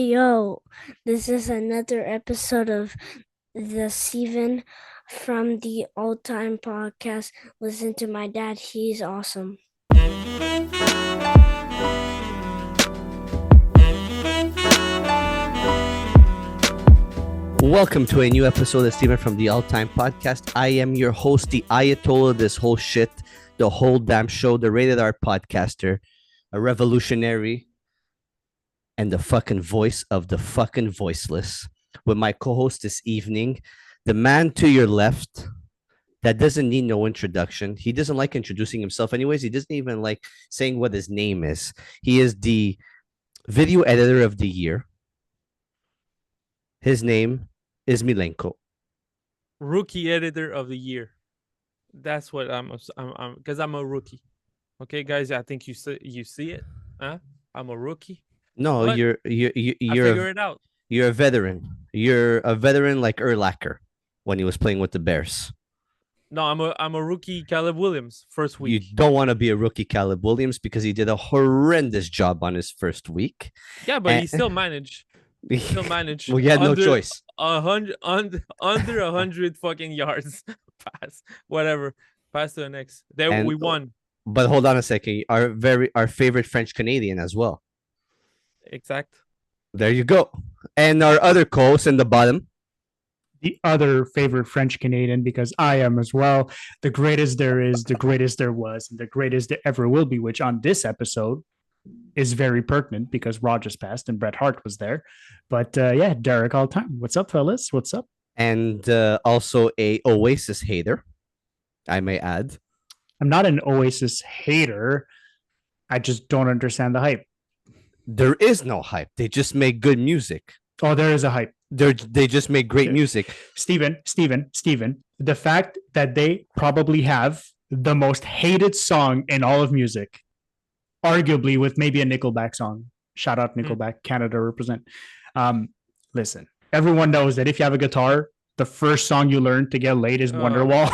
Yo, this is another episode of the Steven from the All Time Podcast. Listen to my dad, he's awesome. Welcome to a new episode of Steven from the All Time Podcast. I am your host, the Ayatollah of this whole shit, the whole damn show, the rated R podcaster, a revolutionary, and the fucking voice of the fucking voiceless. With my co-host this evening, the man to your left that doesn't need no introduction. He doesn't like introducing himself anyways. He doesn't even like saying what his name is. He is the video editor of the year. His name is Milenko. Rookie editor of the year. That's what I'm because I'm a rookie. Okay, guys, I think you see it. Huh? I'm a rookie. No, What? you're I figure it out. You're a veteran. You're a veteran like Urlacher when he was playing with the Bears. No, I'm a rookie. Caleb Williams, first You week. don't want to be a rookie Caleb Williams because he did a horrendous job on his first week. Yeah, but he still managed. Well, he had no choice. 100 fucking yards pass, whatever. Pass to the next. There we won. But hold on a second. Our favorite French Canadian as well. Exact. There you go. And our other co-host in the bottom. The other favorite French Canadian, because I am as well. The greatest there is, the greatest there was, and the greatest there ever will be, which on this episode is very pertinent because Rogers passed and Bret Hart was there. But yeah, Derek all time. What's up, fellas? What's up? And also a Oasis hater, I may add. I'm not an Oasis hater. I just don't understand the hype. There is no hype. They just make good music. Oh, there is a hype. They just make great music. Steven, the fact that they probably have the most hated song in all of music, arguably with maybe a Nickelback song. Shout out Nickelback, Canada represent. Listen, everyone knows that if you have a guitar, the first song you learn to get laid is Wonderwall.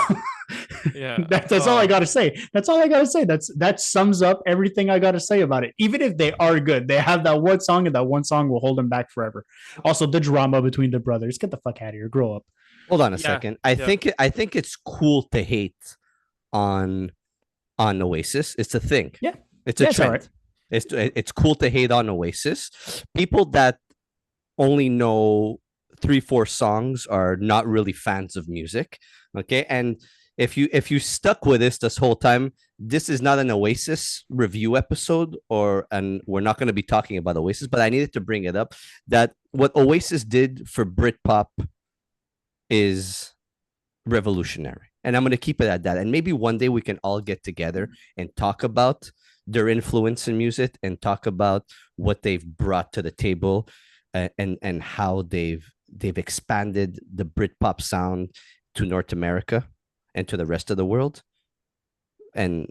Yeah, that's all I gotta say. That's all I gotta say. That sums up everything I gotta say about it. Even if they are good, they have that one song, and that one song will hold them back forever. Also, the drama between the brothers. Get the fuck out of here. Grow up. Hold on a second. I think it's cool to hate on Oasis. It's a thing. Yeah, it's a trend. Right. It's cool to hate on Oasis. People that only know 3-4 songs are not really fans of music. Okay, and if you stuck with this whole time, this is not an Oasis review episode, and we're not going to be talking about Oasis, but I needed to bring it up that what Oasis did for Britpop is revolutionary, and I'm going to keep it at that. And maybe one day we can all get together and talk about their influence in music and talk about what they've brought to the table, and how they've expanded the Britpop sound to North America and to the rest of the world, and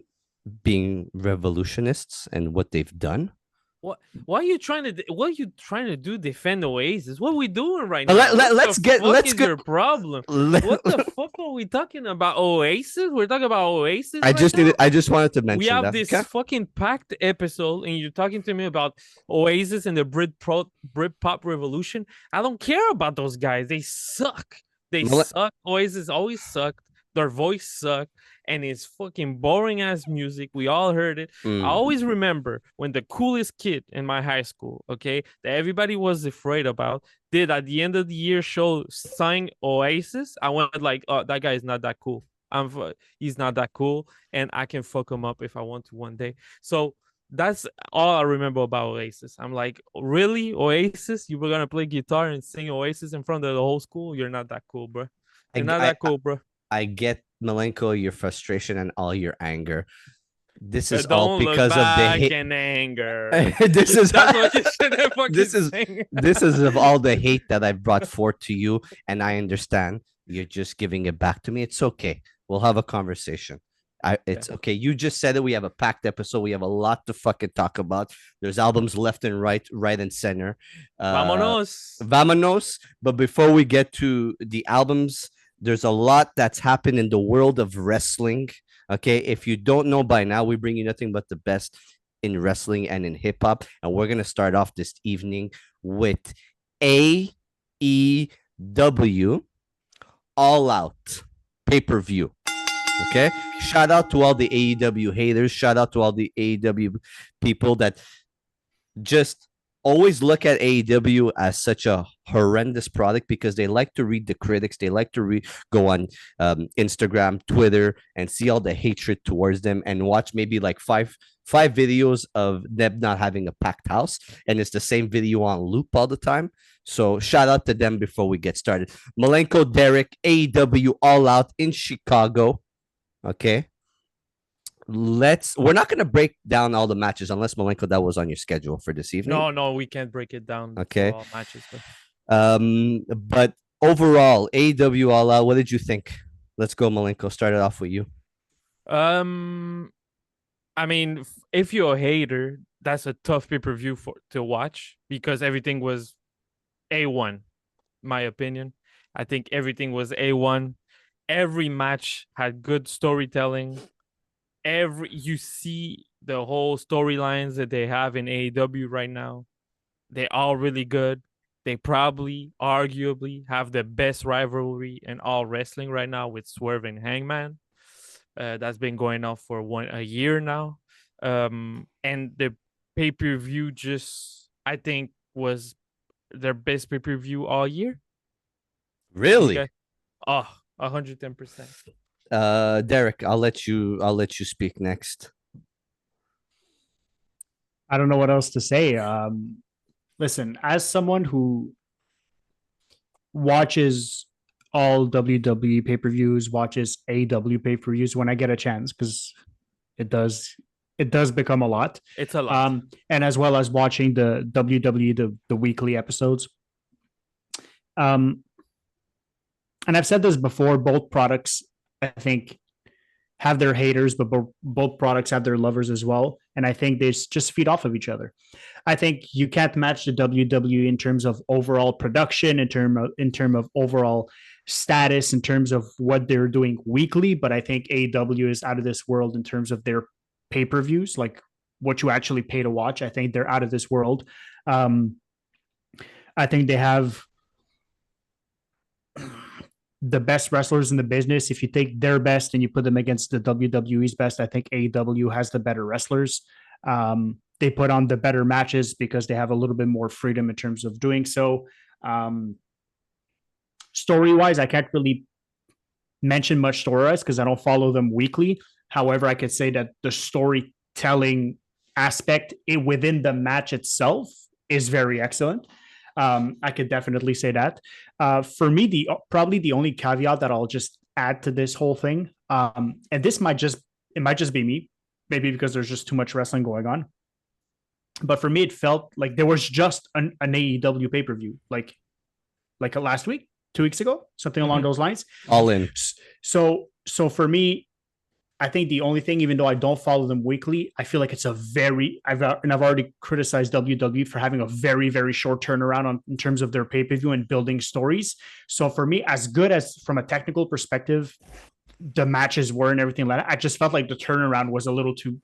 being revolutionists and what they've done. What are you trying to do? Defend Oasis? What are we doing right now? Let's get your problem. What the fuck are we talking about? Oasis? We're talking about Oasis. I just wanted to mention we have that. this fucking packed episode, and you're talking to me about Oasis and the Britpop revolution. I don't care about those guys. They suck. They suck. Oasis always sucked. Their voice sucked, and it's fucking boring ass music. We all heard it. I always remember when the coolest kid in my high school, okay, that everybody was afraid about, did at the end of the year show sign Oasis. I went like, oh, that guy is not that cool. He's not that cool, and I can fuck him up if I want to one day. So that's all I remember about Oasis. I'm like, really, Oasis? You were gonna play guitar and sing Oasis in front of the whole school? You're not that cool, bro. You're not that cool, bro. I get, Milenko, your frustration and all your anger. This is all because of the hate and anger. This is what you should have this is of all the hate that I've brought forth to you, and I understand you're just giving it back to me. It's okay. We'll have a conversation. It's okay. You just said it. We have a packed episode. We have a lot to fucking talk about. There's albums left and right and center. Vamonos. But before we get to the albums, there's a lot that's happened in the world of wrestling. Okay, if you don't know by now, we bring you nothing but the best in wrestling and in hip hop. And we're going to start off this evening with AEW All Out pay-per-view. Okay, shout out to all the AEW haters. Shout out to all the AEW people that just always look at AEW as such a horrendous product because they like to read the critics. They like to go on Instagram, Twitter, and see all the hatred towards them, and watch maybe like five videos of them not having a packed house, and it's the same video on loop all the time. So shout out to them before we get started. Malenko Derek, AEW All Out in Chicago. Okay. We're not going to break down all the matches unless Malenko, that was on your schedule for this evening. No, we can't break it down. Okay. All matches, but overall, AEW All Out, what did you think? Let's go, Malenko. Start it off with you. I mean, if you're a hater, that's a tough pay-per-view to watch because everything was A1, my opinion. I think everything was A1. Every match had good storytelling. You see the whole storylines that they have in AEW right now. They're all really good. They probably, arguably, have the best rivalry in all wrestling right now with Swerve and Hangman. That's been going on for a year now. And the pay-per-view I think, was their best pay-per-view all year. Really? Okay. Oh, 110%. Derek, I'll let you speak next. I don't know what else to say. Listen, as someone who watches all WWE pay-per-views, watches AEW pay-per-views when I get a chance, because it does become a lot. It's a lot. And as well as watching the WWE, the weekly episodes. And I've said this before, both products, I think, have their haters, but both products have their lovers as well. And I think they just feed off of each other. I think you can't match the WWE in terms of overall production, in term of overall status, in terms of what they're doing weekly. But I think AEW is out of this world in terms of their pay-per-views, like what you actually pay to watch. I think they're out of this world. I think they have the best wrestlers in the business. If you take their best and you put them against the WWE's best, I think AEW has the better wrestlers. They put on the better matches because they have a little bit more freedom in terms of doing so. Story-wise, I can't really mention much story-wise because I don't follow them weekly. However, I could say that the storytelling aspect within the match itself is very excellent. I could definitely say that. For me, probably the only caveat that I'll just add to this whole thing, and this might just be me, maybe because there's just too much wrestling going on. But for me, it felt like there was just an AEW pay-per-view, like last week, 2 weeks ago, something along those lines. All in. So for me, I think the only thing, even though I don't follow them weekly, I feel like it's I've already criticized WWE for having a very, very short turnaround in terms of their pay-per-view and building stories. So for me, as good as from a technical perspective, the matches were and everything like that, I just felt like the turnaround was a little too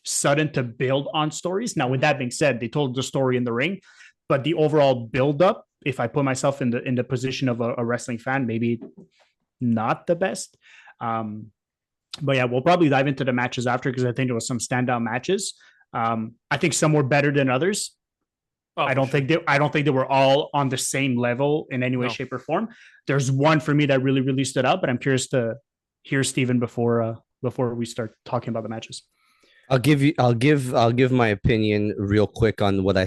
sudden to build on stories. Now, with that being said, they told the story in the ring, but the overall build-up, if I put myself in the position of a wrestling fan, maybe not the best. But yeah, we'll probably dive into the matches after because I think there was some standout matches. I think some were better than others. I don't think they were all on the same level in any way, shape, or form. There's one for me that really, really stood out, but I'm curious to hear Steven before we start talking about the matches. I'll give my opinion real quick on what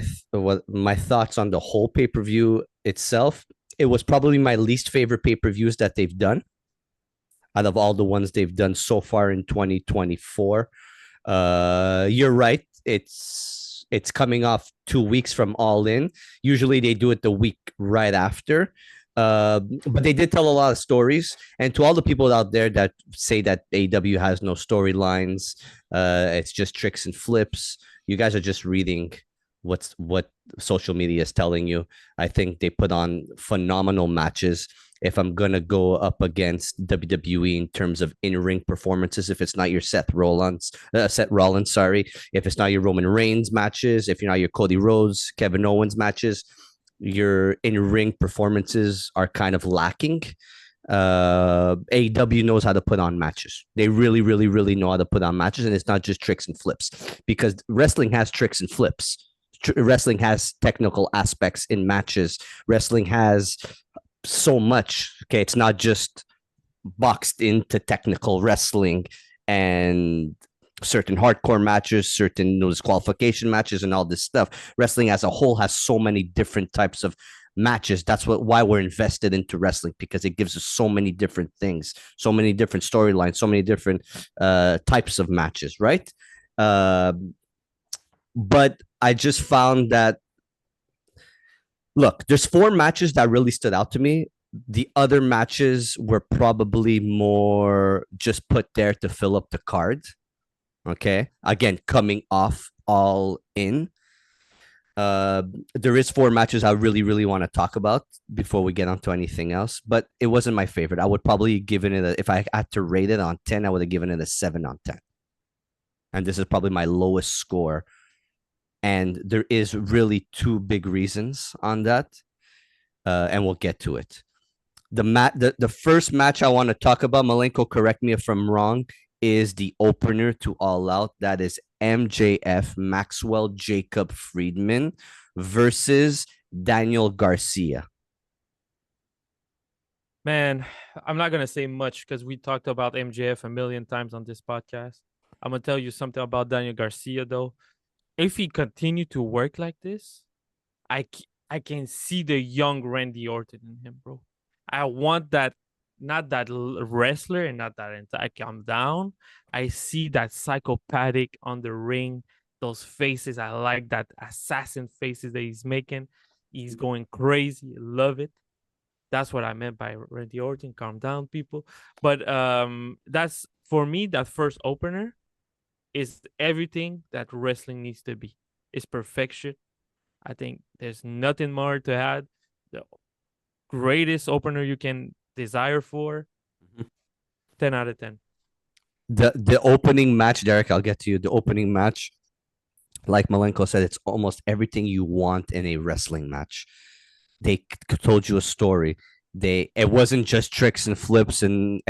my thoughts on the whole pay-per-view itself. It was probably my least favorite pay-per-views that they've done out of all the ones they've done so far in 2024. You're right. It's coming off 2 weeks from All In. Usually they do it the week right after. But they did tell a lot of stories. And to all the people out there that say that AEW has no storylines, it's just tricks and flips, you guys are just reading what social media is telling you. I think they put on phenomenal matches. If I'm gonna go up against WWE in terms of in-ring performances, if it's not your Seth Rollins, sorry, if it's not your Roman Reigns matches, if you're not your Cody Rhodes, Kevin Owens matches, your in-ring performances are kind of lacking. AEW knows how to put on matches. They really, really, really know how to put on matches, and it's not just tricks and flips, because wrestling has tricks and flips. Wrestling has technical aspects in matches. Wrestling has so much. Okay, it's not just boxed into technical wrestling and certain hardcore matches, certain disqualification matches, and all this stuff. Wrestling as a whole has so many different types of matches. That's why we're invested into wrestling, because it gives us so many different things, so many different storylines, so many different types of matches, right? But I just found that, look, there's 4 matches that really stood out to me. The other matches were probably more just put there to fill up the card. Okay. Again, coming off All In. There is 4 matches I really, really want to talk about before we get on to anything else, but it wasn't my favorite. I would probably give it if I had to rate it on 10, I would have given it a 7 on 10. And this is probably my lowest score. And there is really 2 big reasons on that. And we'll get to it. The first match I want to talk about, Malenko, correct me if I'm wrong, is the opener to All Out. That is MJF, Maxwell Jacob Friedman versus Daniel Garcia. Man, I'm not going to say much because we talked about MJF a million times on this podcast. I'm going to tell you something about Daniel Garcia, though. If he continued to work like this, I can see the young Randy Orton in him, bro. I want that, not that wrestler and not that calm down. I see that psychopathic on the ring, those faces. I like that assassin faces that he's making. He's going crazy. I love it. That's what I meant by Randy Orton. Calm down, people. But that's, for me, that first opener is everything that wrestling needs to be. It's perfection. I think there's nothing more to add. The greatest opener you can desire for. 10 out of 10. The opening match, Derek, I'll get to you. The opening match, like Malenko said, it's almost everything you want in a wrestling match. They told you a story. It wasn't just tricks and flips and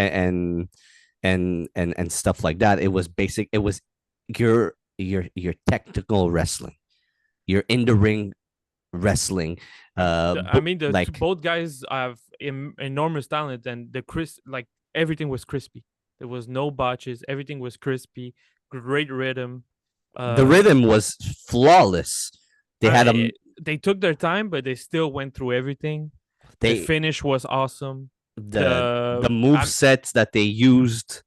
stuff like that. It was basic. It was your technical wrestling. You're in the ring wrestling. I mean, both guys have enormous talent, and everything was crispy. There was no botches. Everything was crispy. Great rhythm. The rhythm was flawless. They took their time, but they still went through everything. The finish was awesome. The move sets that they used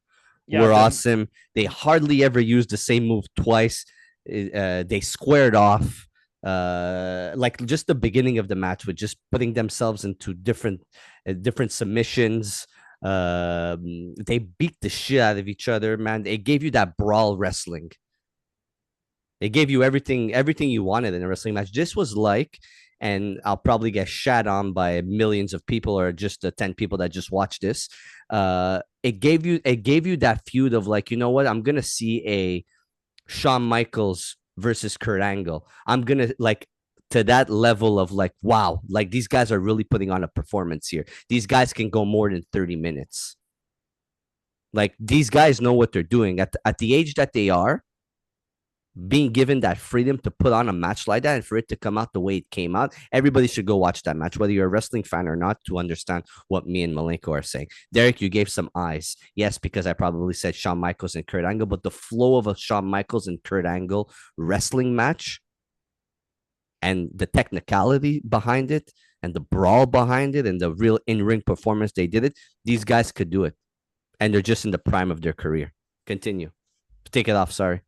were awesome. They hardly ever used the same move twice. They squared off. Like just the beginning of the match with just putting themselves into different submissions. They beat the shit out of each other, man. They gave you that brawl wrestling. They gave you everything you wanted in a wrestling match. This was like, and I'll probably get shat on by millions of people or just the 10 people that just watched this. It gave you that feud of like, you know what? I'm gonna see a Shawn Michaels versus Kurt Angle. I'm gonna like to that level of like, wow, like these guys are really putting on a performance here. These guys can go more than 30 minutes. Like these guys know what they're doing at the age that they are. Being given that freedom to put on a match like that and for it to come out the way it came out, everybody should go watch that match, whether you're a wrestling fan or not, to understand what me and Malenko are saying. Derek, you gave some eyes. Yes, because I probably said Shawn Michaels and Kurt Angle, but the flow of a Shawn Michaels and Kurt Angle wrestling match and the technicality behind it and the brawl behind it and the real in-ring performance they did it, these guys could do it. And they're just in the prime of their career. Continue. Take it off, sorry.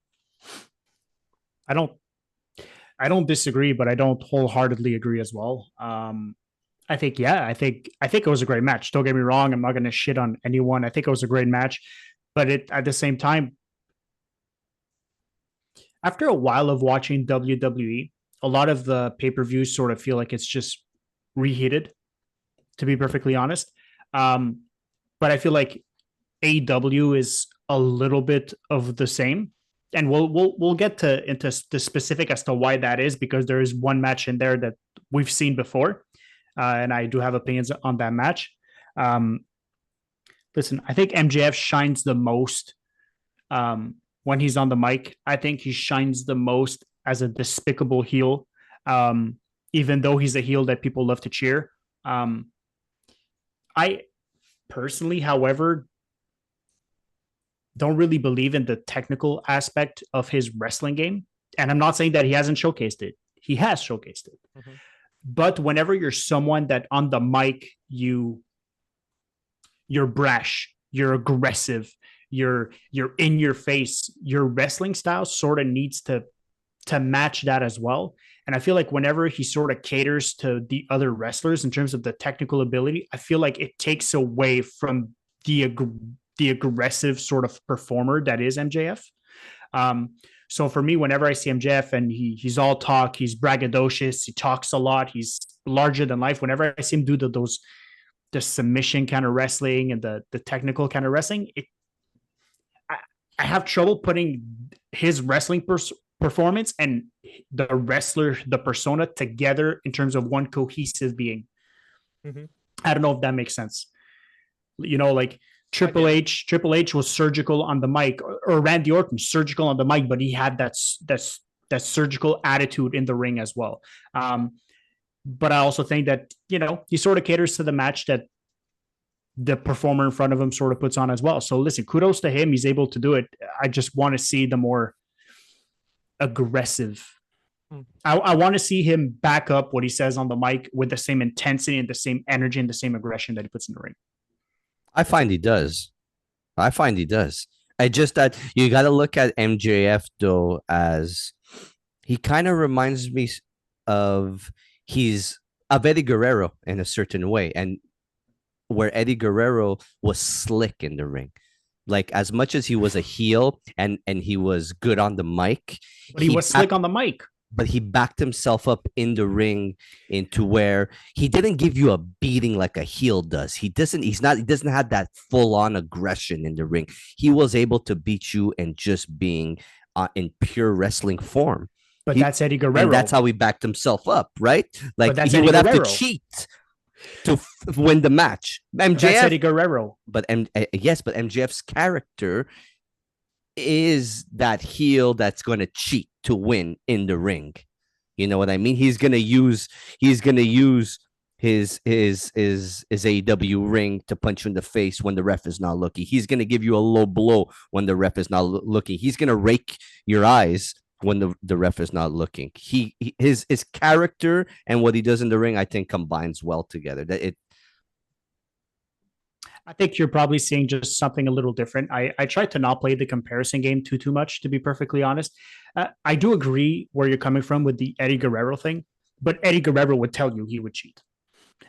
I don't disagree, but I don't wholeheartedly agree as well. I think it was a great match. Don't get me wrong. I'm not going to shit on anyone. I think it was a great match, but at the same time, after a while of watching WWE, a lot of the pay-per-views sort of feel like it's just reheated, to be perfectly honest. But I feel like AEW is a little bit of the same. And we'll get to into the specific as to why that is, because there is one match in there that we've seen before, and I do have opinions on that match. Listen, I think MJF shines the most when he's on the mic. I think he shines the most as a despicable heel, even though he's a heel that people love to cheer. I personally, however, don't really believe in the technical aspect of his wrestling game. And I'm not saying that he hasn't showcased it. He has showcased it. Mm-hmm. But whenever you're someone that on the mic, you're brash, you're aggressive, you're in your face, your wrestling style sort of needs to match that as well. And I feel like whenever he sort of caters to the other wrestlers in terms of the technical ability, I feel like it takes away from the aggressive sort of performer that is MJF. So for me, whenever I see MJF and he's all talk, he's braggadocious, he talks a lot, he's larger than life. Whenever I see him do the submission kind of wrestling and the technical kind of wrestling, I have trouble putting his wrestling performance and the wrestler, the persona together in terms of one cohesive being. Mm-hmm. I don't know if that makes sense. You know, like Triple H was surgical on the mic, or Randy Orton surgical on the mic, but he had that surgical attitude in the ring as well. But I also think that, you know, he sort of caters to the match that the performer in front of him sort of puts on as well. So listen, kudos to him. He's able to do it. I just want to see the more aggressive. I want to see him back up what he says on the mic with the same intensity and the same energy and the same aggression that he puts in the ring. I find he does. I just that you got to look at MJF though, as he kind of reminds me of Eddie Guerrero in a certain way, and where Eddie Guerrero was slick in the ring. Like, as much as he was a heel and he was good on the mic, but he was slick on the mic. But he backed himself up in the ring into where he didn't give you a beating like a heel does. He doesn't have that full on aggression in the ring. He was able to beat you and just being in pure wrestling form. But that's Eddie Guerrero. And that's how he backed himself up, right? Like, he would have to cheat to win the match. MJF, that's Eddie Guerrero. But yes, but MJF's character is that heel that's going to cheat to win in the ring. You know what I mean? He's going to use his AEW ring to punch you in the face when the ref is not looking. He's going to give you a low blow when the ref is not looking. He's going to rake your eyes when the ref is not looking. His character and what he does in the ring, I think, combines well together. I think you're probably seeing just something a little different. I tried to not play the comparison game too much, to be perfectly honest. I do agree where you're coming from with the Eddie Guerrero thing, but Eddie Guerrero would tell you he would cheat.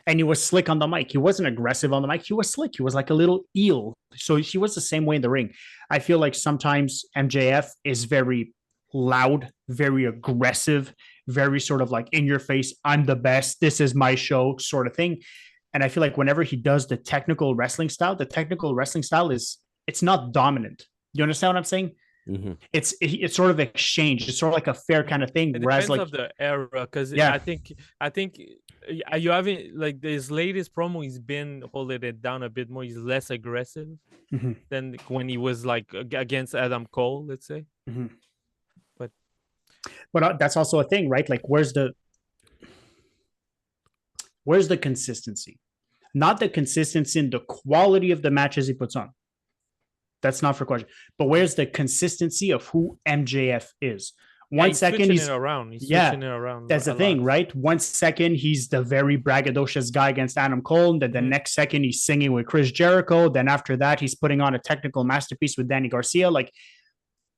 And he was slick on the mic. He wasn't aggressive on the mic. He was slick. He was like a little eel. So he was the same way in the ring. I feel like sometimes MJF is very loud, very aggressive, very sort of like in your face, I'm the best, this is my show sort of thing. And I feel like whenever he does the technical wrestling style it's not dominant. You understand what I'm saying? Mm-hmm. It's sort of exchange. It's sort of like a fair kind of thing. It whereas, depends like, of the era, because I think you haven't, like, his latest promo, he's been holding it down a bit more. He's less aggressive mm-hmm. than when he was like against Adam Cole, let's say. Mm-hmm. But that's also a thing, right? Like, where's the consistency? Not the consistency in the quality of the matches he puts on. That's not for question. But where's the consistency of who MJF is? One second he's switching it around. That's the thing, right? 1 second he's the very braggadocious guy against Adam Cole. Then the next second he's singing with Chris Jericho. Then after that he's putting on a technical masterpiece with Danny Garcia. Like,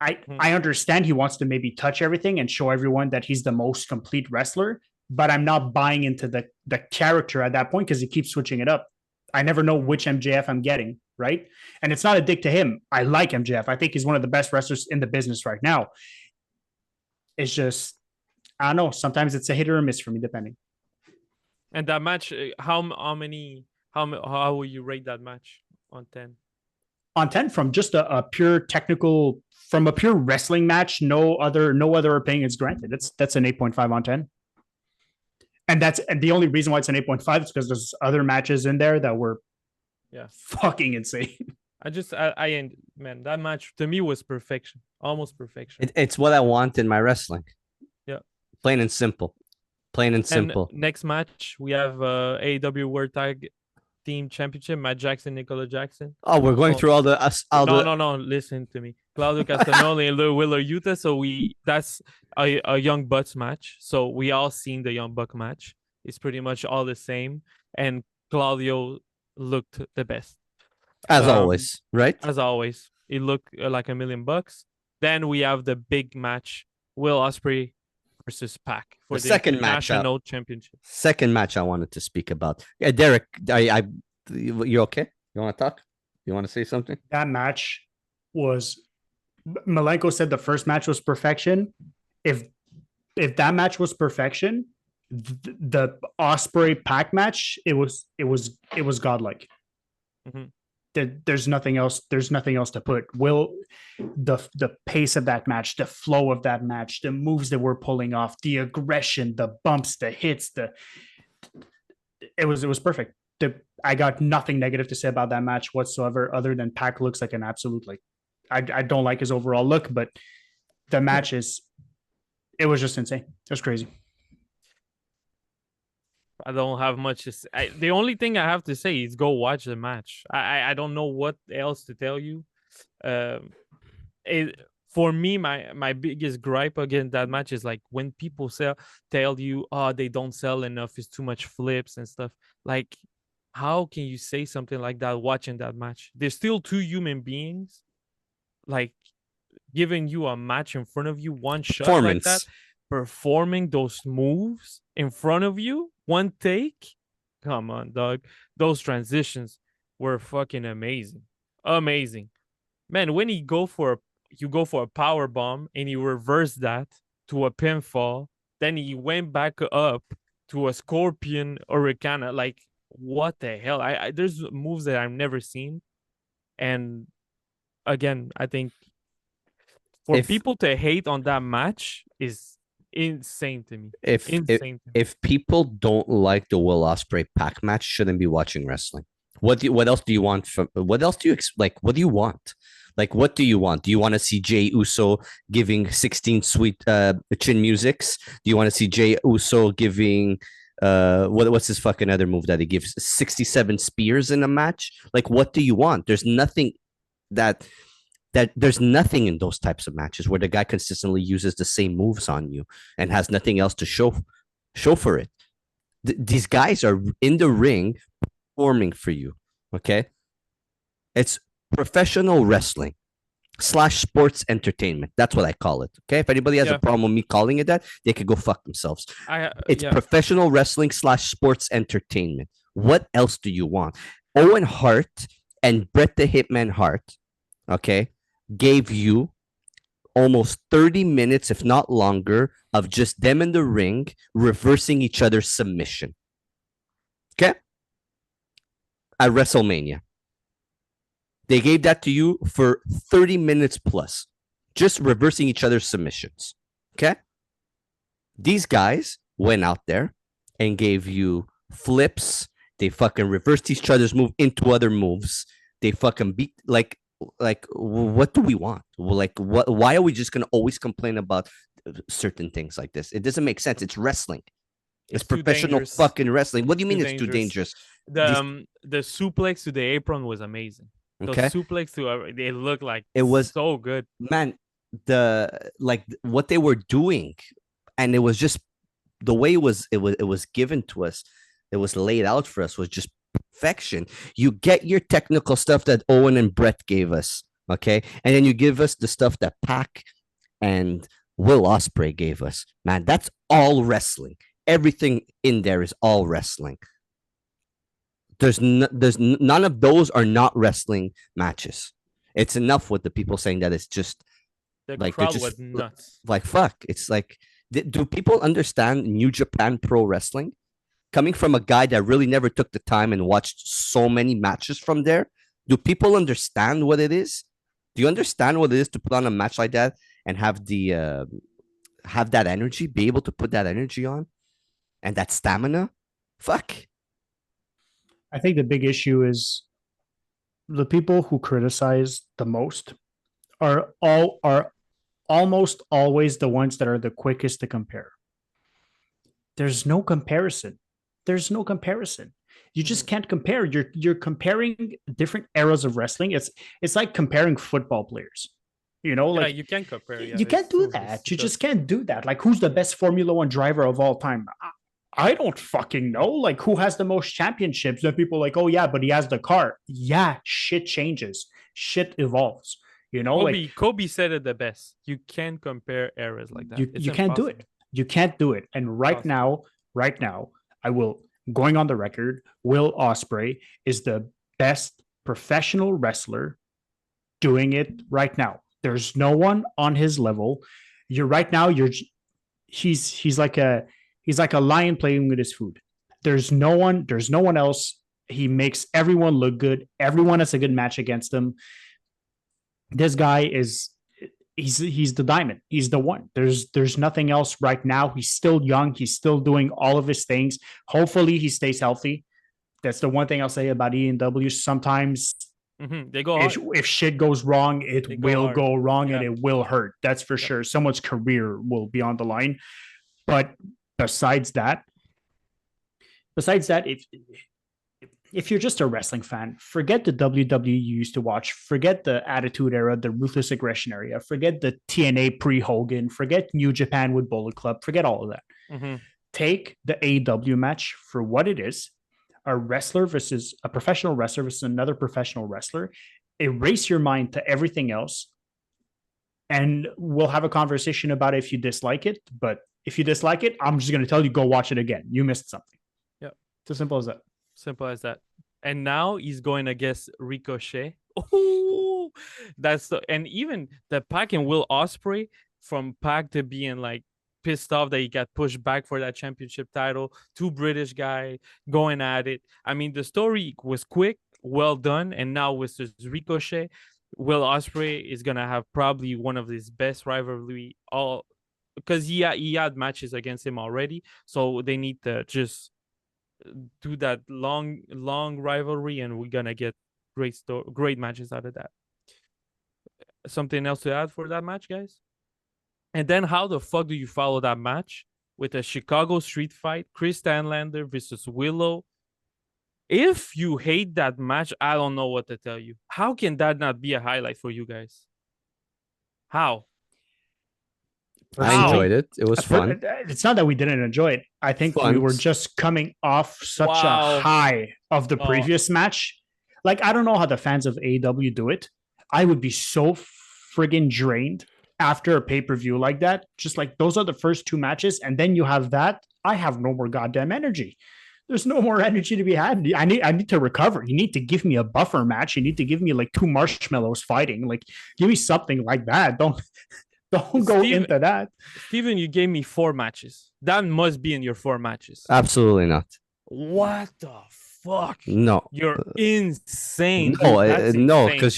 I understand he wants to maybe touch everything and show everyone that he's the most complete wrestler, but I'm not buying into the character at that point because he keeps switching it up. I never know which MJF I'm getting, right? And it's not a dig to him. I like MJF. I think he's one of the best wrestlers in the business right now. It's just, I don't know. Sometimes it's a hit or a miss for me, depending. And that match, how will you rate that match on 10? On 10, from just a pure technical, from a pure wrestling match, no other opinions granted. That's an 8.5 on 10. And the only reason why it's an 8.5 is because there's other matches in there that were fucking insane. Man, that match to me was perfection, almost perfection. It's what I want in my wrestling. Yeah, plain and simple. Next match we have AEW World Tag Team Championship, Matt Jackson, Nicola Jackson. Oh, we're going through all the No. Listen to me, Claudio Castagnoli and Willer Yuta. So that's a Young Bucks match. So we all seen the Young Buck match. It's pretty much all the same, and Claudio looked the best. As always, right? As always. It looked like $1 million. Then we have the big match, Will Ospreay versus Pac for the second match national championship. Second match I wanted to speak about. Derek, you okay? You want to talk? You want to say something? That match was, Malenko said the first match was perfection. If that match was perfection, the Ospreay Pac match, it was godlike. Mm-hmm. There's nothing else to put. The pace of that match, the flow of that match, the moves that we're pulling off, the aggression, the bumps, the hits, it was perfect. I got nothing negative to say about that match whatsoever, other than Pac looks like an absolute, like, I don't like his overall look, but the match it was just insane. It was crazy. I don't have much to say. The only thing I have to say is go watch the match. I don't know what else to tell you. For me, my biggest gripe against that match is like when people tell you, oh, they don't sell enough, it's too much flips and stuff. Like, how can you say something like that watching that match? There's still two human beings, like, giving you a match in front of you, one shot like that, performing those moves in front of you, one take. Come on, dog. Those transitions were fucking amazing. Man, when you go for a power bomb and you reverse that to a pinfall, then he went back up to a scorpion hurricane. Like, what the hell? There's moves that I've never seen. And again, I think for people to hate on that match is insane to me. If people don't like the Will Ospreay Pac match, shouldn't be watching wrestling. What else do you want from? What else do you like? What do you want? Like, what do you want? Do you want to see Jey Uso giving 16 sweet chin musics? Do you want to see Jey Uso giving what's his fucking other move that he gives 67 spears in a match? Like, what do you want? There's nothing that there's nothing in those types of matches where the guy consistently uses the same moves on you and has nothing else to show for it. These guys are in the ring performing for you. Okay, it's professional wrestling / sports entertainment. That's what I call it. Okay, if anybody has a problem with me calling it that, they could go fuck themselves. It's professional wrestling / sports entertainment. What else do you want? Owen Hart and Bret the Hitman Hart, okay, gave you almost 30 minutes, if not longer, of just them in the ring reversing each other's submission. Okay? At WrestleMania. They gave that to you for 30 minutes plus, just reversing each other's submissions. Okay? These guys went out there and gave you flips. They fucking reversed each other's move into other moves. They fucking beat, like, what do we want? Like, why are we just gonna always complain about certain things like this? It doesn't make sense. It's wrestling. It's professional fucking wrestling. What do you mean it's too dangerous? The suplex to the apron was amazing. Okay. The suplex to they looked like it was so good. Man, what they were doing, and it was just the way it was given to us, it was laid out for us, was just perfection. You get your technical stuff that Owen and Bret gave us, okay, and then you give us the stuff that Pac and Will Ospreay gave us. Man, that's all wrestling. Everything in there is all wrestling. There's none of those are not wrestling matches. It's enough with the people saying that it's just the like crowd was nuts. Like, fuck, it's like Do people understand New Japan Pro Wrestling? Coming from a guy that really never took the time and watched so many matches from there, do people understand what it is? Do you understand what it is to put on a match like that and have that energy, be able to put that energy on and that stamina? Fuck. I think the big issue is the people who criticize the most are almost always the ones that are the quickest to compare. There's no comparison. There's no comparison. You just can't compare. You're comparing different eras of wrestling. It's like comparing football players. You know, like you can't compare. Yeah, you can't do that. You just can't do that. Like, who's the best Formula One driver of all time? I don't fucking know. Like, who has the most championships? Then people are like, oh yeah, but he has the car. Yeah, shit changes. Shit evolves. You know, Kobe said it the best. You can't compare eras like that. You can't do it. You can't do it. And right now, I will, going on the record, Will Ospreay is the best professional wrestler doing it right now. There's no one on his level. He's like a lion playing with his food. There's no one else. He makes everyone look good. Everyone has a good match against him. This guy he's the diamond. He's the one. There's nothing else right now. He's still young. He's still doing all of his things. Hopefully he stays healthy. That's the one thing I'll say about EW. Sometimes they go hard. If shit goes wrong, it will go wrong and it will hurt. That's for sure. Someone's career will be on the line. But besides that, if you're just a wrestling fan, forget the WWE you used to watch. Forget the Attitude Era, the Ruthless Aggression Era. Forget the TNA pre-Hogan. Forget New Japan with Bullet Club. Forget all of that. Take the AEW match for what it is. A wrestler versus a professional wrestler versus another professional wrestler. Erase your mind to everything else. And we'll have a conversation about it if you dislike it. But if you dislike it, I'm just going to tell you, go watch it again. You missed something. Yeah. It's as simple as that. Simple as that. And now he's going against Ricochet. Oh, and even the Pac and Will Ospreay, from Pac to being like pissed off that he got pushed back for that championship title, two British guy going at it. I mean, the story was quick, well done, and now with this Ricochet, Will Ospreay is gonna have probably one of his best rivalry because he had matches against him already, so they need to just do that long rivalry, and we're gonna get great matches out of that. Something else to add for that match, guys? And then how the fuck do you follow that match with a Chicago street fight, Chris Stanlander versus Willow? If you hate that match, I don't know what to tell you. How can that not be a highlight for you guys? How? I enjoyed it. It was fun. It's not that we didn't enjoy it. I think we were just coming off such a high of the previous match. Like, I don't know how the fans of AEW do it. I would be so friggin' drained after a pay-per-view like that. Just like, those are the first two matches, and then you have that. I have no more goddamn energy. There's no more energy to be had. I need to recover. You need to give me a buffer match. You need to give me like two marshmallows fighting. Like, give me something like that. Don't go into that. Steven, you gave me 4 matches. That must be in your 4 matches. Absolutely not. What the fuck? No. You're insane. No, because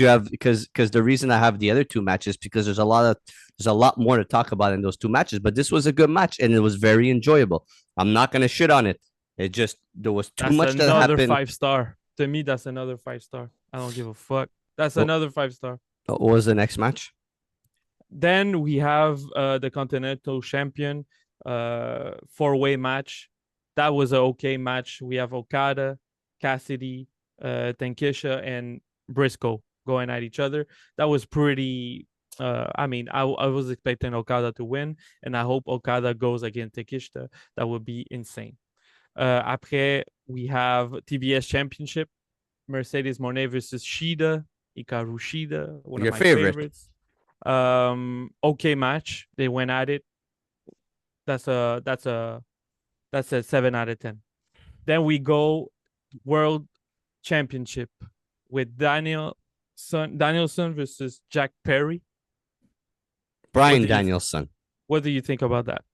the reason I have the other 2 matches, because there's a lot more to talk about in those 2 matches. But this was a good match and it was very enjoyable. I'm not gonna shit on it. It just, there was too much that happened. Another 5-star. To me, that's another 5-star. I don't give a fuck. That's another 5-star. What was the next match? Then we have the Continental Champion 4-way match. That was an okay match. We have Okada, Cassidy, Tankisha, and Briscoe going at each other. That was pretty. I was expecting Okada to win, and I hope Okada goes against Tankisha. That would be insane. Après, we have TBS Championship, Mercedes Moné versus Shida, Hikaru Shida, one of my favorites. Okay match. They went at it. That's a 7 out of 10. Then we go World Championship with Danielson versus Jack Perry. Bryan Danielson. What do you think about that?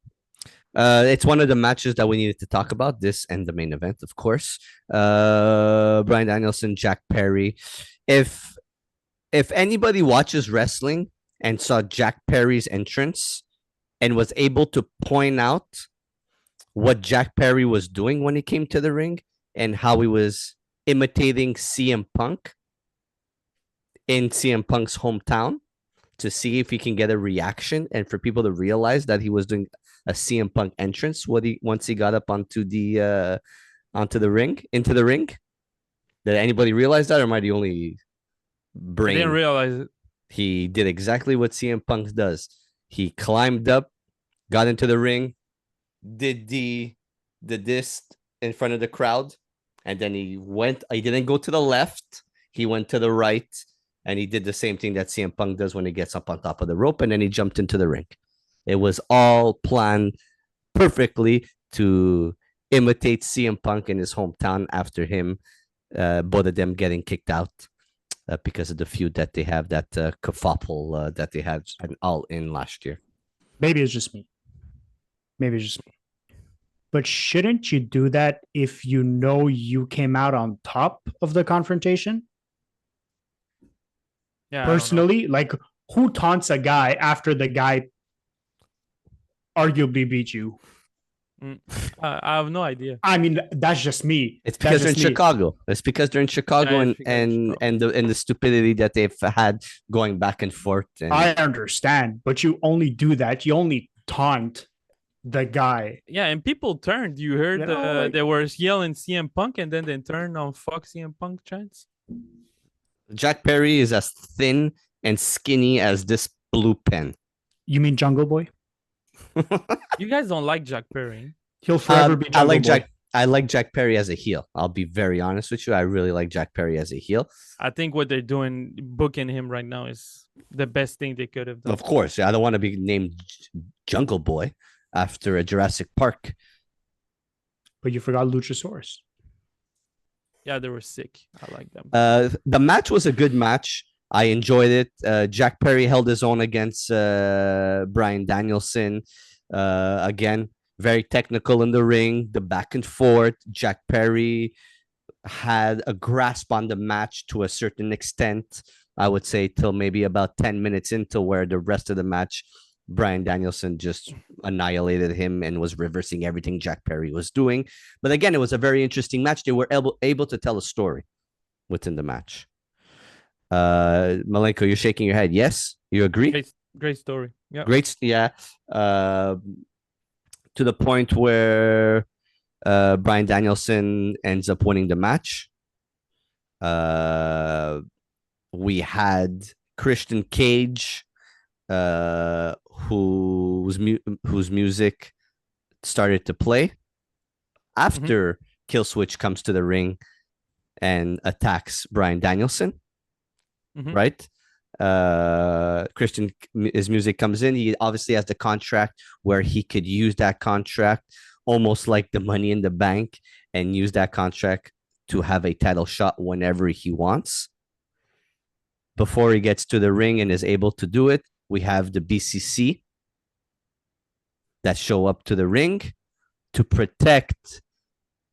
It's one of the matches that we needed to talk about. This and the main event, of course. Bryan Danielson, Jack Perry. If anybody watches wrestling and saw Jack Perry's entrance and was able to point out what Jack Perry was doing when he came to the ring and how he was imitating CM Punk in CM Punk's hometown to see if he can get a reaction and for people to realize that he was doing a CM Punk entrance once he got up onto the ring, into the ring. Did anybody realize that, or am I the only brain? I didn't realize it. He did exactly what CM Punk does. He climbed up, got into the ring, did the disc in front of the crowd, and then he didn't go to the left, he went to the right, and he did the same thing that CM Punk does when he gets up on top of the rope, and then he jumped into the ring. It was all planned perfectly to imitate CM Punk in his hometown after him, both of them getting kicked out because of the feud that they have, that kerfuffle that they had All In last year. Maybe it's just me. But shouldn't you do that if you know you came out on top of the confrontation? Yeah. Personally, like, who taunts a guy after the guy arguably beat you? I have no idea. I mean, that's just me. It's because That's they're in just me. Chicago. It's because they're in Chicago, Yeah, and it's because of Chicago. and the stupidity that they've had going back and forth. And I understand, but you only do that. You only taunt the guy. Yeah, and people turned. You heard You know, like- they were yelling CM Punk, and then they turned on fuck CM Punk chants. Jack Perry is as thin and skinny as this blue pen. You mean Jungle Boy? You guys don't like Jack Perry. He'll forever be Jungle Boy. I like Jack Perry as a heel. I'll be very honest with you. I really like Jack Perry as a heel. I think what they're doing, booking him right now, is the best thing they could have done. Of course, I don't want to be named Jungle Boy after a Jurassic Park. But you forgot Luchasaurus. Yeah, they were sick. I like them. The match was a good match. I enjoyed it. Jack Perry held his own against Bryan Danielson. Again, very technical in the ring, the back and forth. Jack Perry had a grasp on the match to a certain extent. I would say till maybe about 10 minutes into, where the rest of the match, Bryan Danielson just annihilated him and was reversing everything Jack Perry was doing. But again, it was a very interesting match. They were able to tell a story within the match. Malenko, you're shaking your head. Yes, you agree? Great story. Yeah. Great. Yeah. To the point where Bryan Danielson ends up winning the match. We had Christian Cage, whose music started to play after Killswitch comes to the ring and attacks Bryan Danielson. Right? His music comes in. He obviously has the contract where he could use that contract almost like the Money in the Bank and use that contract to have a title shot whenever he wants. Before he gets to the ring and is able to do it, we have the BCC that show up to the ring to protect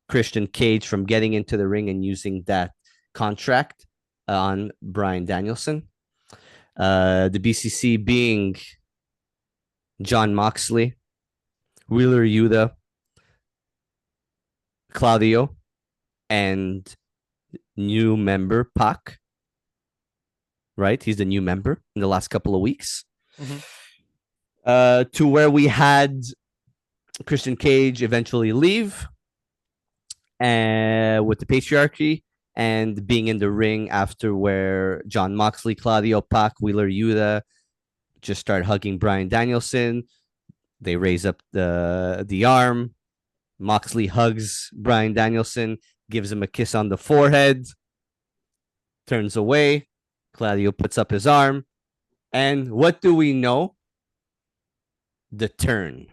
Christian Cage from getting into the ring and using that contract on Bryan Danielson. The BCC being Jon Moxley, Wheeler Yuta, Claudio, and new member Pac. Right? He's the new member in the last couple of weeks. To where we had Christian Cage eventually leave with the patriarchy and being in the ring after, where Jon Moxley, Claudio, Pac, Wheeler Yuta just start hugging Bryan Danielson. They raise up the arm. Moxley hugs Bryan Danielson, gives him a kiss on the forehead, turns away. Claudio puts up his arm. And what do we know? The turn.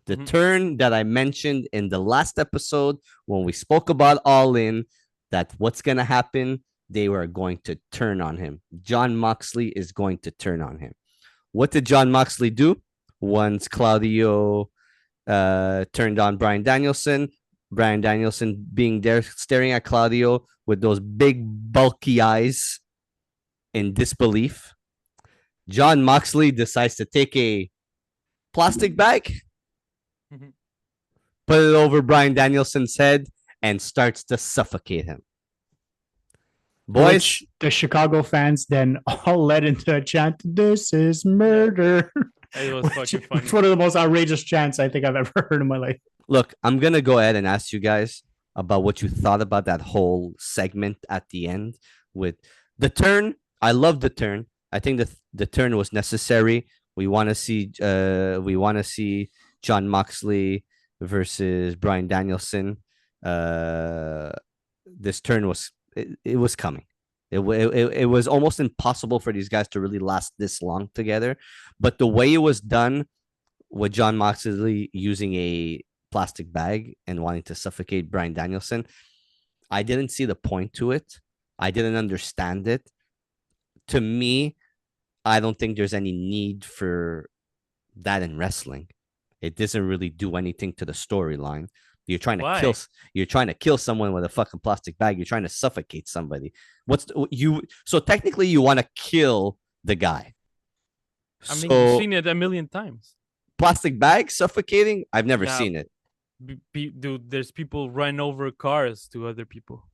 The turn that I mentioned in the last episode when we spoke about All In, that what's going to happen, they were going to turn on him. Jon Moxley is going to turn on him. What did Jon Moxley do once Claudio turned on Bryan Danielson. Bryan Danielson being there staring at Claudio with those big bulky eyes in disbelief. Jon Moxley decides to take a plastic bag, put it over Bryan Danielson's head, and starts to suffocate him. Boys, which the Chicago fans then all led into a chant, "This is murder." It was fucking funny. It's one of the most outrageous chants I think I've ever heard in my life. look, I'm gonna go ahead and ask you guys about what you thought about that whole segment at the end with the turn. I love the turn. I think the turn was necessary. We want to see Jon Moxley versus Bryan Danielson. This turn was it was coming. It was almost impossible for these guys to really last this long together. But the way it was done with Jon Moxley using a plastic bag and wanting to suffocate Bryan Danielson, I didn't see the point to it. I didn't understand it. To me, I don't think there's any need for that in wrestling. It doesn't really do anything to the storyline. You're trying to kill someone with a fucking plastic bag. You're trying to suffocate somebody. So technically you want to kill the guy. I mean, you've seen it a million times. Plastic bag suffocating? I've never seen it. Dude, there's people run over cars to other people.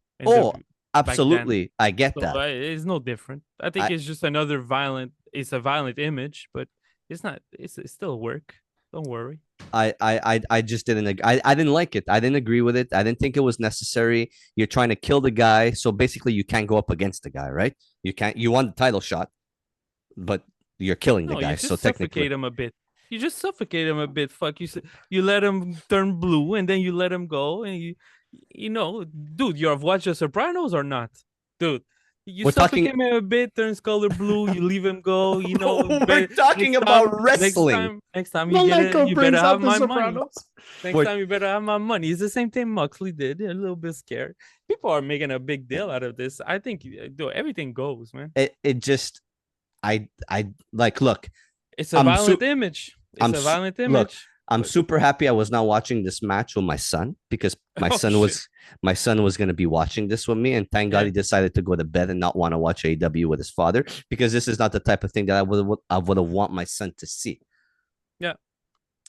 Absolutely. I get that. It's no different. I think it's just another violent image, but it's not, it's still work. Don't worry. I just didn't I didn't like it. I didn't agree with it. I didn't think it was necessary. You're trying to kill the guy, so basically you can't go up against the guy, right? You want the title shot, but you're killing the guy. So technically suffocate him a bit. You just suffocate him a bit. Fuck you let him turn blue and then you let him go, and you know, dude, you've watched The Sopranos or not? Dude, you suffocate him a bit, turns color blue, you leave him go, you know. We're talking about wrestling. Next time you get it, you better have my money. Next time you better have my money. It's the same thing Moxley did. A little bit scared. People are making a big deal out of this. I think everything goes, man. It just I like look. It's a violent image. It's a violent image. Look, I'm super happy I was not watching this match with my son because my son was going to be watching this with me, and thank God he decided to go to bed and not want to watch AEW with his father, because this is not the type of thing that I would have want my son to see. Yeah,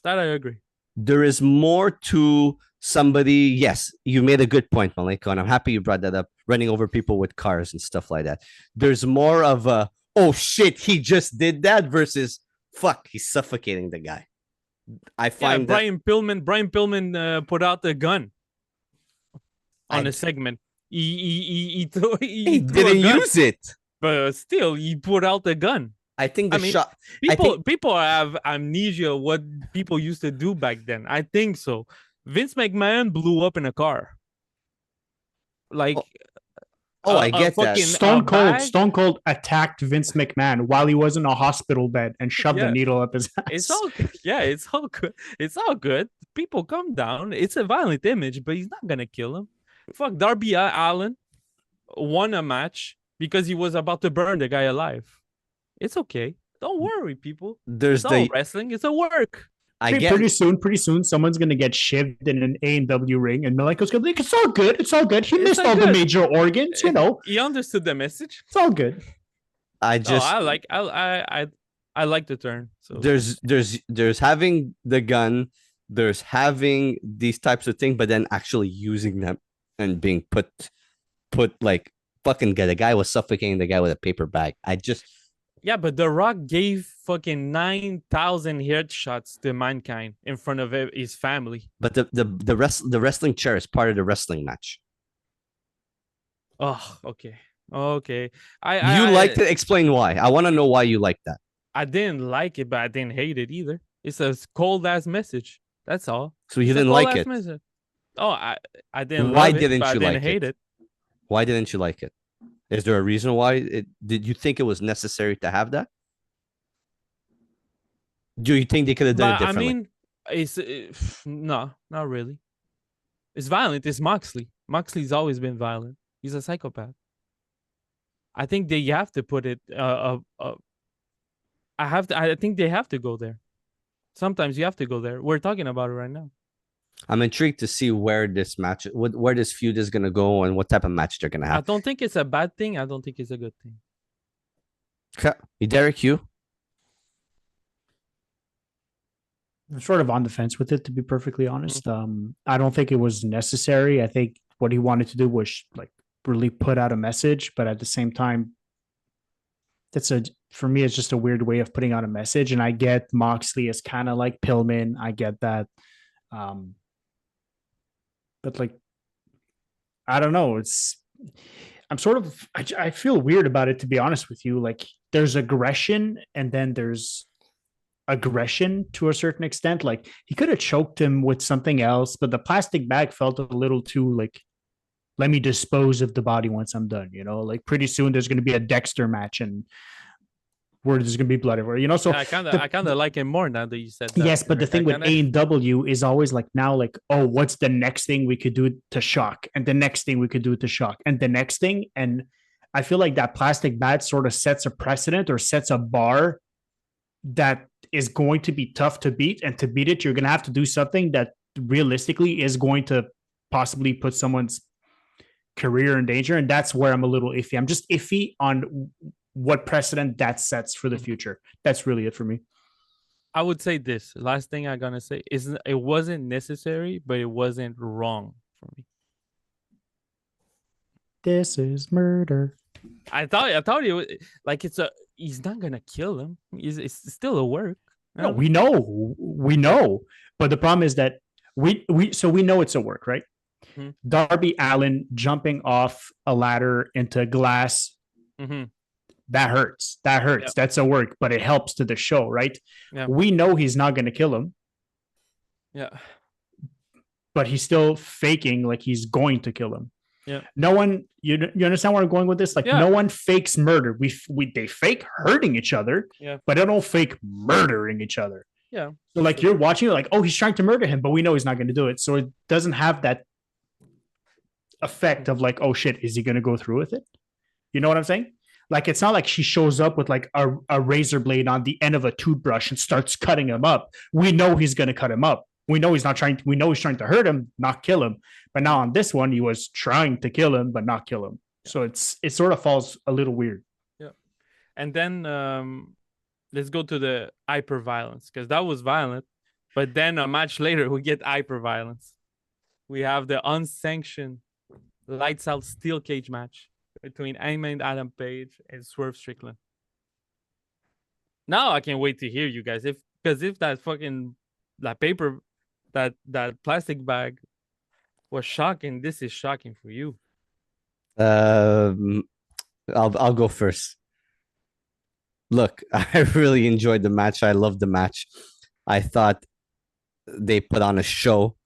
that I agree. There is more to somebody. Yes, you made a good point, Malika, and I'm happy you brought that up. Running over people with cars and stuff like that. There's more of a, oh shit, he just did that versus fuck, he's suffocating the guy. I find Brian Pillman put out the gun on a segment. He didn't use it, but still he put out the gun. I think the shot. People have amnesia what people used to do back then. I think so. Vince McMahon blew up in a car. Like. I get that. Stone Cold attacked Vince McMahon while he was in a hospital bed and shoved a needle up his ass. It's all good. Yeah, it's all good. It's all good. People calm down. It's a violent image, but he's not gonna kill him. Fuck, Darby Allin won a match because he was about to burn the guy alive. It's okay. Don't worry, people. It's all wrestling. It's a work. Pretty soon, someone's gonna get shivved in an AEW ring, and Maliko's gonna be like, "It's all good. It's all good. He missed all the major organs, you know." He understood the message. It's all good. I like the turn. So there's having the gun, there's having these types of things, but then actually using them and being put like fucking the guy was suffocating the guy with a paper bag. Yeah, but The Rock gave fucking 9,000 headshots to Mankind in front of his family. But the wrestling chair is part of the wrestling match. Oh, okay. You like to explain why. I want to know why you like that. I didn't like it, but I didn't hate it either. It's a cold ass message. That's all. So you didn't like it? Message. Oh, I didn't. Why didn't you like hate it? Why didn't you like it? Is there a reason why? Did you think it was necessary to have that? Do you think they could have done it differently? I mean, no, not really. It's violent. It's Moxley. Moxley's always been violent. He's a psychopath. I think they have to put it. I think they have to go there. Sometimes you have to go there. We're talking about it right now. I'm intrigued to see where this match, where this feud is gonna go, and what type of match they're gonna I have. don't think it's a bad thing. I don't think it's a good thing. Derek, you? I'm sort of on the fence with it, to be perfectly honest. I don't think it was necessary. I think what he wanted to do was like really put out a message, but at the same time, for me, it's just a weird way of putting out a message. And I get Moxley is kind of like Pillman. I get that. But like, I don't know. I feel weird about it, to be honest with you. Like, there's aggression and then there's aggression to a certain extent. Like, he could have choked him with something else, but the plastic bag felt a little too like, let me dispose of the body once I'm done. Like pretty soon there's going to be a Dexter match and where there's going to be blood everywhere. So yeah, I kind of like him more now that you said that. Yes, but the thing with AEW is always like now, like, oh, what's the next thing we could do to shock, and the next thing we could do to shock, and the next thing, and I feel like that plastic bat sort of sets a precedent or sets a bar that is going to be tough to beat, and to beat it, you're going to have to do something that realistically is going to possibly put someone's career in danger, and that's where I'm a little iffy. I'm just iffy on what precedent that sets for the future. That's really it for me. I would say this last thing I'm gonna say is it wasn't necessary, but it wasn't wrong for me. This is murder. I thought it was like he's not gonna kill him. It's still a work. No, we know, but the problem is that we know it's a work, right? Darby Allin jumping off a ladder into glass. That hurts. Yep. That's a work, but it helps to the show, right? Yeah. We know he's not going to kill him. Yeah. But he's still faking like he's going to kill him. Yeah. No one, you understand where I'm going with this? Like, no one fakes murder. They fake hurting each other, but they don't fake murdering each other. Yeah. So like you're watching, like, oh, he's trying to murder him, but we know he's not going to do it. So it doesn't have that effect of like, oh shit, is he going to go through with it? You know what I'm saying? Like, it's not like she shows up with like a razor blade on the end of a toothbrush and starts cutting him up. We know he's going to cut him up. We know he's trying to hurt him, not kill him. But now on this one, he was trying to kill him, but not kill him. So it sort of falls a little weird. Yeah. And then let's go to the hyper violence, because that was violent. But then a match later, we get hyper violence. We have the unsanctioned lights out steel cage match between Hangman Adam Page and Swerve Strickland. Now I can't wait to hear you guys. Because if that fucking that plastic bag was shocking, this is shocking for you. I'll go first. Look, I really enjoyed the match. I loved the match. I thought they put on a show.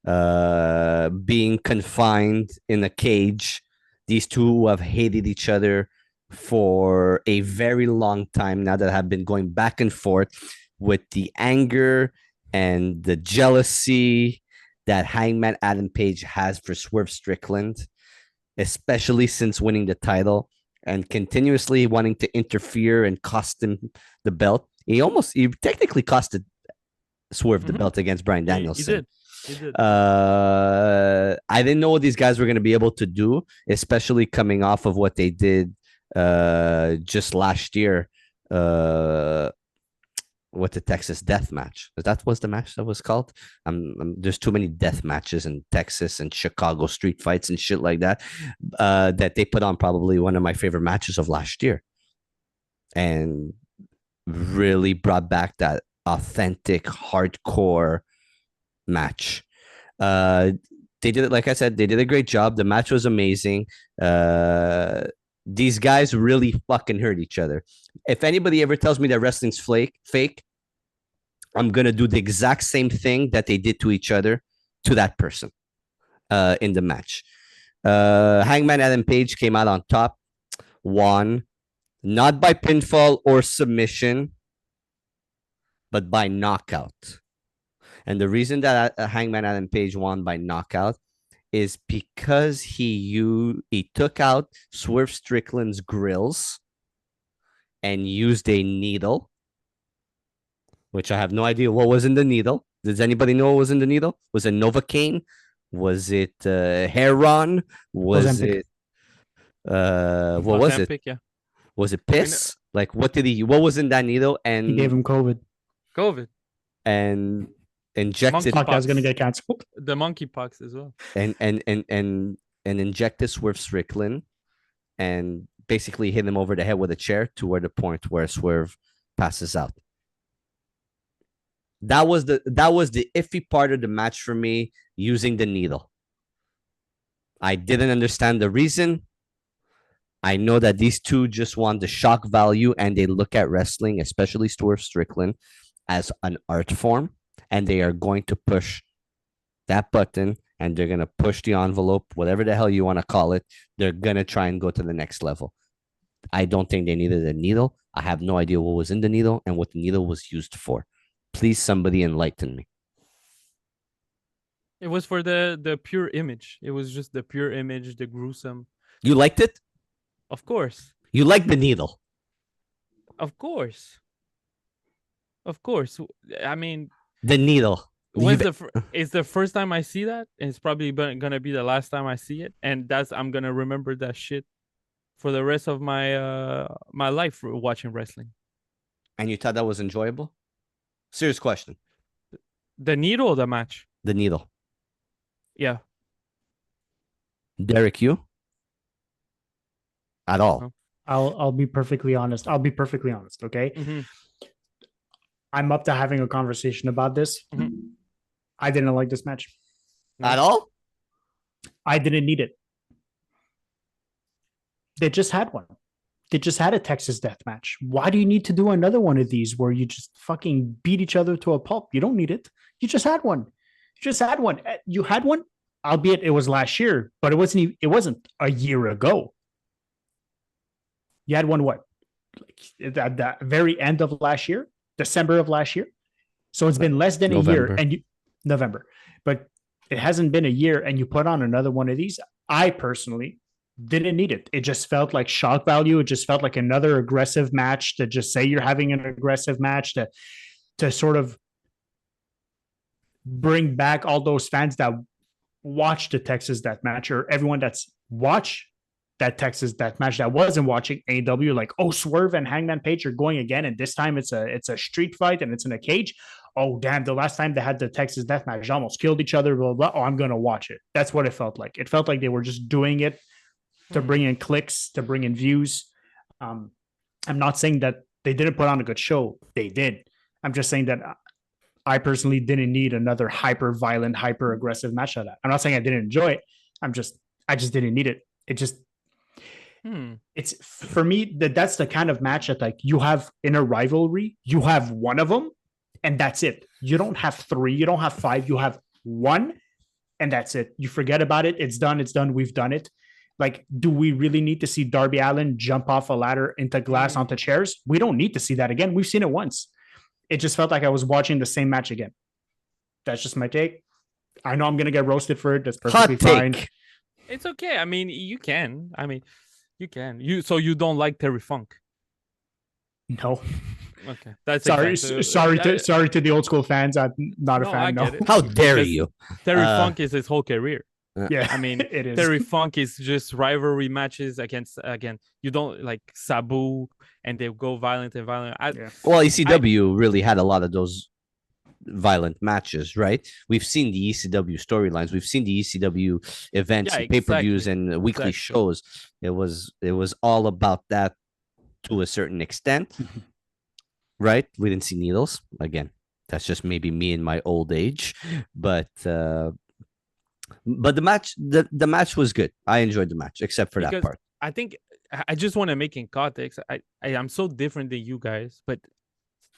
Being confined in a cage, these two who have hated each other for a very long time now, that have been going back and forth with the anger and the jealousy that Hangman Adam Page has for Swerve Strickland, especially since winning the title and continuously wanting to interfere and cost him the belt. He technically costed Swerve the belt against Bryan Danielson. He did. I didn't know what these guys were going to be able to do, especially coming off of what they did just last year with the Texas Death Match. That was the match that was called. There's too many death matches in Texas and Chicago street fights and shit like that that they put on probably one of my favorite matches of last year, and really brought back that authentic hardcore match. They did it, like I said, they did a great job. The match was amazing. These guys really fucking hurt each other. If anybody ever tells me that wrestling's fake, I'm gonna do the exact same thing that they did to each other to that person in the match. Hangman Adam Page came out on top, won, not by pinfall or submission, but by knockout. And the reason that Hangman Adam Page won by knockout is because he took out Swerve Strickland's grills and used a needle which I have no idea what was in the needle. Does anybody know what was in the needle? Was it Novocaine? Was it Heron? Was Ozempic. it what was it? Ozempic, yeah. Was it mean, piss? Like what did he? What was in that needle? He gave And him COVID. COVID, injected Monkey- Podcast gonna get canceled. the monkeypox as well. and injected Swerve Strickland and basically hit him over the head with a chair to where the point where Swerve passes out. That was the iffy part of the match for me, using the needle. I didn't understand the reason. I know that these two just want the shock value, and they look at wrestling, especially Swerve Strickland, as an art form, and they are going to push that button, and they're going to push the envelope, whatever the hell you want to call it. They're going to try and go to the next level. I don't think they needed a needle. I have no idea what was in the needle and what the needle was used for. Please, somebody enlighten me. It was for the pure image. It was just the pure image, the gruesome. You liked it? Of course. You liked the needle? Of course. Of course. I mean, The needle. it's the first time I see that, and it's probably gonna be the last time I see it, and I'm gonna remember that shit for the rest of my my life watching wrestling. And you thought that was enjoyable? Serious question. The needle or the match? The needle. Yeah. Derek, you? At all? No. I'll be perfectly honest. Okay. Mm-hmm. I'm up to having a conversation about this. Mhm. I didn't like this match. At all? I didn't need it. They just had one. They just had a Texas death match. Why do you need to do another one of these where you just fucking beat each other to a pulp? You don't need it. You just had one. You had one, albeit it was last year, but it wasn't a year ago. You had one what? Like at the very end of last year, December of last year. So it's been less than a year, and November. But it hasn't been a year, and you put on another one of these. I personally didn't need it. It just felt like shock value. It just felt like another aggressive match to just say you're having an aggressive match to sort of bring back all those fans that watched the Texas Death Match, or everyone that's watched that Texas Death Match that wasn't watching AEW, like, oh, Swerve and Hangman Page are going again, and this time it's a street fight and it's in a cage. Oh, damn, the last time they had the Texas Death Match, they almost killed each other, blah, blah, blah. Oh, I'm going to watch it. That's what it felt like. It felt like they were just doing it to bring in clicks, to bring in views. I'm not saying that they didn't put on a good show. They did. I'm just saying that I personally didn't need another hyper violent, hyper aggressive match like that. I'm not saying I didn't enjoy it. I just didn't need it. It just, it's for me that's the kind of match that, like, you have in a rivalry, you have one of them and that's it. You don't have three, you don't have five, you have one and that's it. You forget about it. It's done. We've done it. Like, do we really need to see Darby Allin jump off a ladder into glass onto chairs? We don't need to see that again. We've seen it once. It just felt like I was watching the same match again. That's just my take. I know I'm going to get roasted for it. That's perfectly fine. It's okay. I mean, you can. So you don't like Terry Funk? No. Okay. That's sorry to the old school fans. I'm not a fan. No. How dare you? Terry Funk is his whole career. Yeah, I mean, it is. Terry Funk is just rivalry matches against, again, you don't like Sabu and they go violent and violent. Well, ECW really had a lot of those violent matches, right? We've seen the ECW storylines. We've seen the ECW events, and pay-per-views, and weekly shows. It was all about that to a certain extent, right? We didn't see needles. Again, that's just maybe me in my old age, but the match was good. I enjoyed the match, except for that part. I think I just want to make in context. I am so different than you guys, but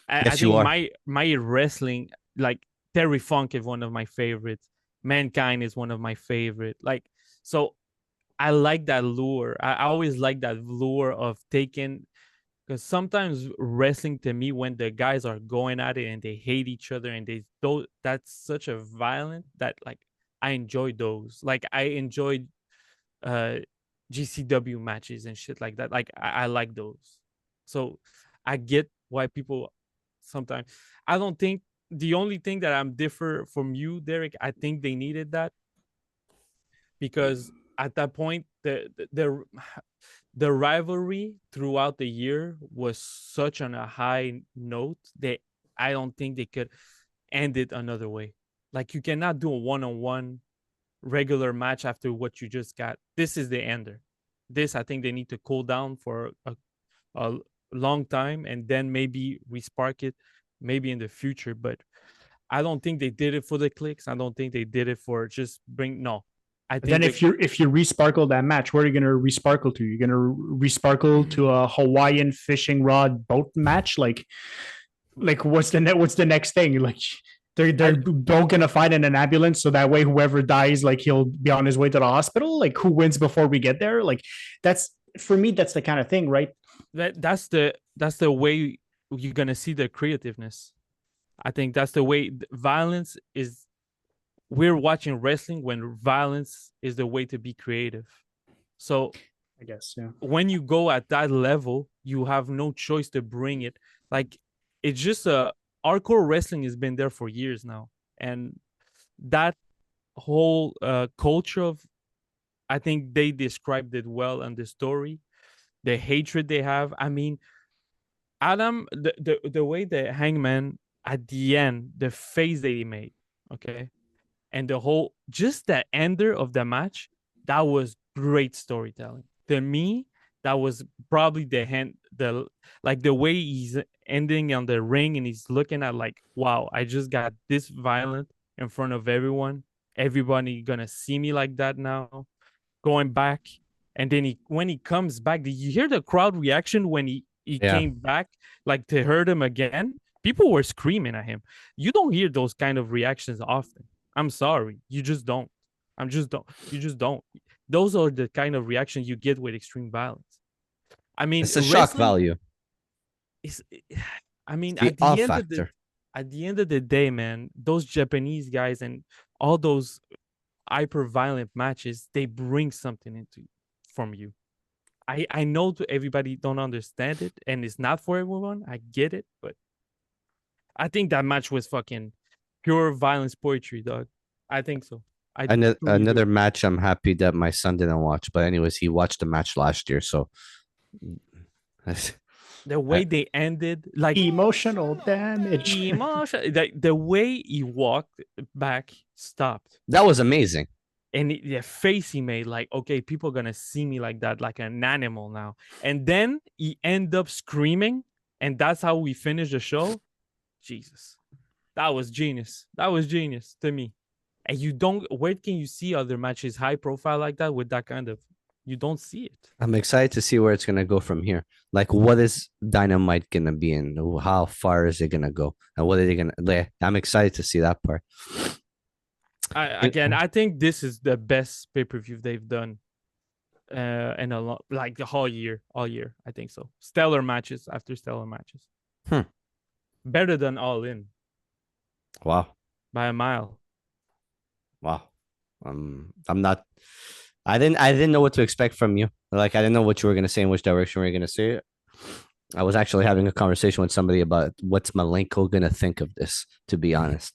I think my wrestling, like Terry Funk is one of my favorites. Mankind is one of my favorite. Like, so I like that lure. I always like that lure of taking, because sometimes wrestling to me, when the guys are going at it and they hate each other and that's such a violent that, like, I enjoy those. Like, I enjoyed GCW matches and shit like that. Like, I like those. So I get why people sometimes. I don't think the only thing that I'm differ from you, Derek, I think they needed that because at that point the rivalry throughout the year was such on a high note that I don't think they could end it another way. Like you cannot do a one-on-one regular match after what you just got. This is the ender. This I think they need to cool down for a long time and then maybe respark it maybe in the future. But I don't think they did it for the clicks. I don't think they did it for just bring no. I think then if you resparkle that match, where are you gonna resparkle to? You're gonna resparkle to a Hawaiian fishing rod boat match? Like what's the next thing? Like they're both gonna fight in an ambulance, so that way whoever dies, like he'll be on his way to the hospital. Like who wins before we get there? Like that's for me, that's the kind of thing, right? That's the way you're gonna see the creativeness. I think that's the way violence is. We're watching wrestling when violence is the way to be creative. So I guess, yeah. When you go at that level, you have no choice to bring it. Like it's just hardcore wrestling has been there for years now, and that whole culture of, I think they described it well in the story. The hatred they have. I mean, Adam, the way the Hangman at the end, the face that he made, okay, and the whole just the ender of the match, that was great storytelling. To me, that was probably the way he's ending on the ring and he's looking at like, wow, I just got this violent in front of everyone. Everybody gonna see me like that now. Going back, and then when he comes back, did you hear the crowd reaction when he came back, like to hurt him again? People were screaming at him. You don't hear those kind of reactions often. I'm sorry. You just don't. You just don't. Those are the kind of reactions you get with extreme violence. I mean, it's a shock value. I mean, at the end of the day, man, those Japanese guys and all those hyper violent matches, they bring something from you. I know everybody don't understand it and it's not for everyone. I get it, but I think that match was fucking pure violence poetry, dog. I think so. Another match I'm happy that my son didn't watch. But anyways, he watched the match last year. So the way they ended, like emotional damage. The way he walked back, stopped. That was amazing. And the face he made, like, okay, people are going to see me like that, like an animal now. And then he ended up screaming. And that's how we finished the show. Jesus. That was genius. That was genius to me. And where can you see other matches high profile like that with that kind of, you don't see it. I'm excited to see where it's going to go from here. Like, what is Dynamite going to be in? How far is it going to go? And what are they going to, I'm excited to see that part. I think this is the best pay-per-view they've done in a lot, like the whole year, all year. I think so. Stellar matches after stellar matches. Better than All In. Wow. By a mile. Wow. I didn't know what to expect from you. Like, I didn't know what you were going to say, in which direction we were going to say it. I was actually having a conversation with somebody about what's Malenko going to think of this, to be honest.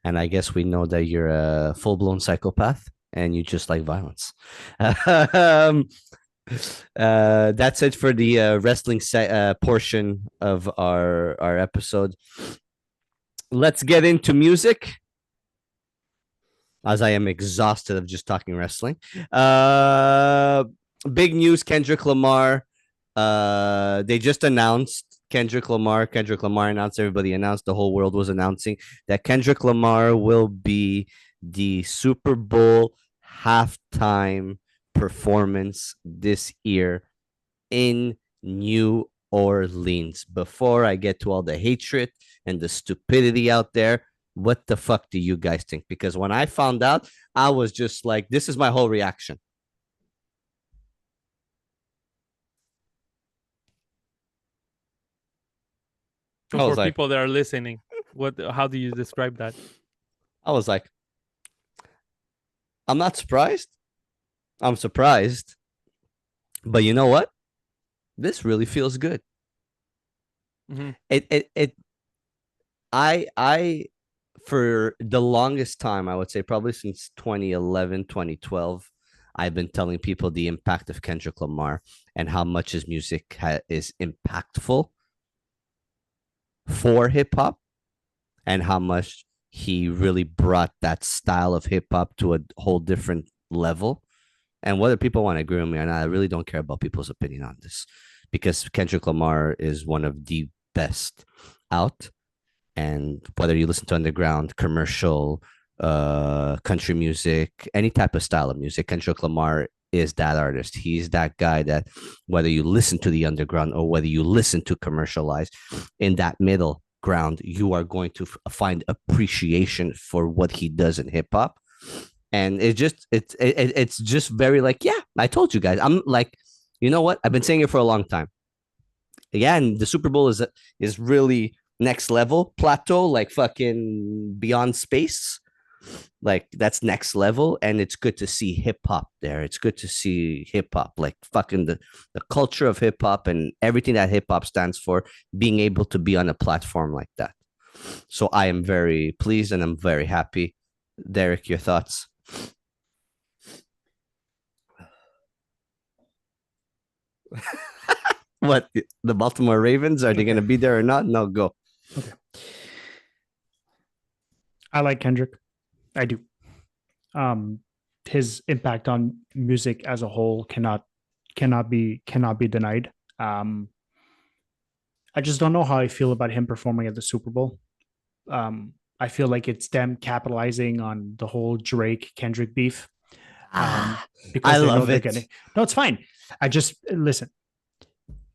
And I guess we know that you're a full-blown psychopath and you just like violence. That's it for the wrestling portion of our episode. Let's get into music, as I am exhausted of just talking wrestling. Big news, Kendrick Lamar. They just announced Kendrick Lamar announced, everybody announced, the whole world was announcing that Kendrick Lamar will be the Super Bowl halftime performance this year in New Orleans. Before I get to all the hatred and the stupidity out there, what the fuck do you guys think? Because when I found out, I was just like, this is my whole reaction. For people that are listening, how do you describe that? I was like, I'm not surprised. I'm surprised. But you know what? This really feels good. Mm-hmm. It I for the longest time, I would say probably since 2011, 2012, I've been telling people the impact of Kendrick Lamar and how much his music is impactful for hip hop and how much he really brought that style of hip hop to a whole different level. And whether people want to agree with me or not, I really don't care about people's opinion on this because Kendrick Lamar is one of the best out. And whether you listen to underground, commercial, country music, any type of style of music, Kendrick Lamar is that artist. He's that guy that whether you listen to the underground or whether you listen to commercialized, in that middle ground, you are going to find appreciation for what he does in hip hop. And it's just very like, yeah, I told you guys. I'm like, you know what? I've been saying it for a long time. Again, the Super Bowl is really next level plateau, like fucking beyond space. Like that's next level, and it's good to see hip hop there. It's good to see hip hop, like fucking the culture of hip hop and everything that hip hop stands for, being able to be on a platform like that. So I am very pleased and I'm very happy. Derek, your thoughts? What, the Baltimore Ravens, are they going to be there or not? No, go. Okay. I like Kendrick. I do. His impact on music as a whole cannot be denied. I just don't know how I feel about him performing at the Super Bowl. I feel like it's them capitalizing on the whole Drake Kendrick beef. Because I love it. No, it's fine. I just listen.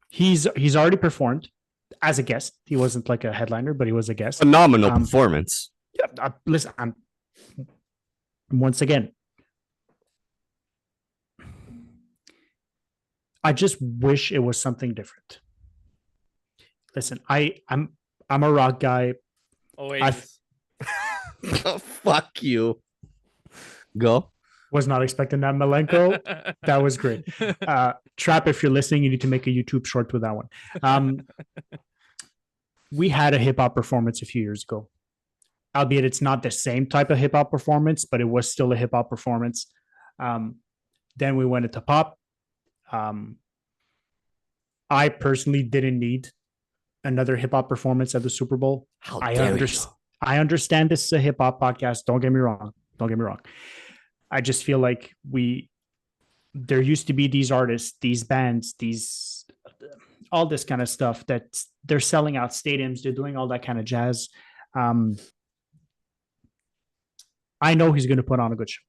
He's already performed as a guest. He wasn't like a headliner, but he was a guest. Phenomenal performance. Yeah, listen. Once again, I just wish it was something different. Listen, I'm a rock guy. Fuck you. Go. Was not expecting that, Malenko. That was great. Trap, if you're listening, you need to make a YouTube short with that one. We had a hip hop performance a few years ago, albeit it's not the same type of hip hop performance, but it was still a hip hop performance. Then we went into pop. I personally didn't need another hip hop performance at the Super Bowl. I understand this is a hip hop podcast. Don't get me wrong. I just feel like there used to be these artists, these bands, all this kind of stuff that they're selling out stadiums. They're doing all that kind of jazz. I know he's going to put on a good show.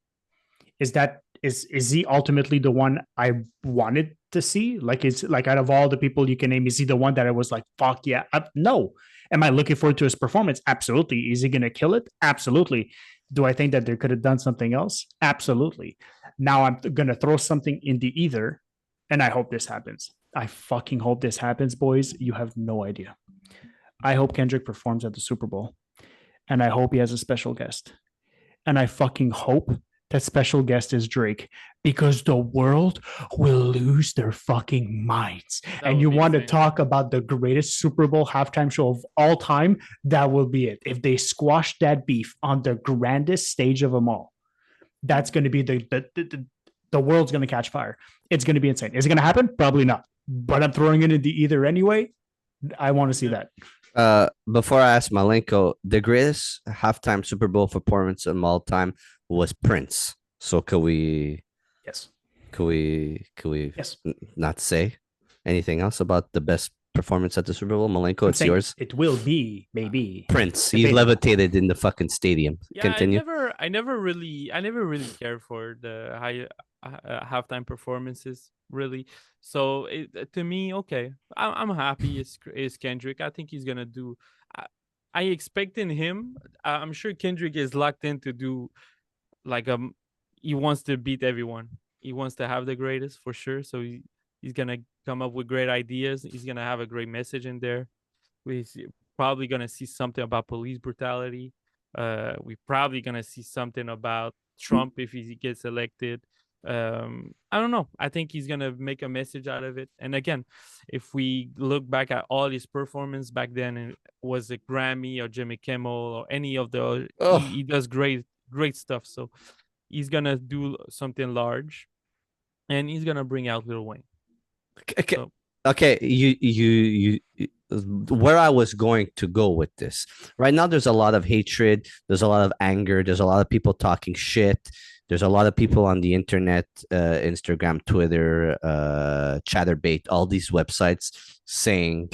Is he ultimately the one I wanted to see? Like, it's like out of all the people you can name, is he the one that I was like, fuck yeah? No. Am I looking forward to his performance? Absolutely. Is he going to kill it? Absolutely. Do I think that they could have done something else? Absolutely. Now I'm going to throw something in the ether, and I hope this happens. I fucking hope this happens, boys. You have no idea. I hope Kendrick performs at the Super Bowl, and I hope he has a special guest. And I fucking hope that special guest is Drake, because the world will lose their fucking minds. And you want to talk about the greatest Super Bowl halftime show of all time? That will be it. If they squash that beef on the grandest stage of them all, that's going to be the world's going to catch fire. It's going to be insane. Is it going to happen? Probably not. But I'm throwing it into either anyway. I want to see that. Before I ask Malenko, the greatest halftime Super Bowl performance of all time was Prince. So could we not say anything else about the best performance at the Super Bowl? Malenko, it's yours. It will be maybe Prince. He levitated in the fucking stadium. Yeah, Continue. I never really cared for the high halftime performances, really. So to me, okay, I'm happy. Is Kendrick? I think he's gonna do. I expecting him. I'm sure Kendrick is locked in to do like he wants to beat everyone. He wants to have the greatest for sure. So he's gonna come up with great ideas. He's gonna have a great message in there. We're probably gonna see something about police brutality. We're probably gonna see something about Trump if he gets elected. I don't know. I think he's gonna make a message out of it. And again, if we look back at all his performance back then, and was it Grammy or Jimmy Kimmel or any of the, Oh, he does great stuff. So he's gonna do something large, and he's gonna bring out Lil Wayne. okay. So Okay, where I was going to go with this. Right now, there's a lot of hatred. There's a lot of anger. There's a lot of people talking shit. There's a lot of people on the internet, Instagram, Twitter, Chatterbait, all these websites saying,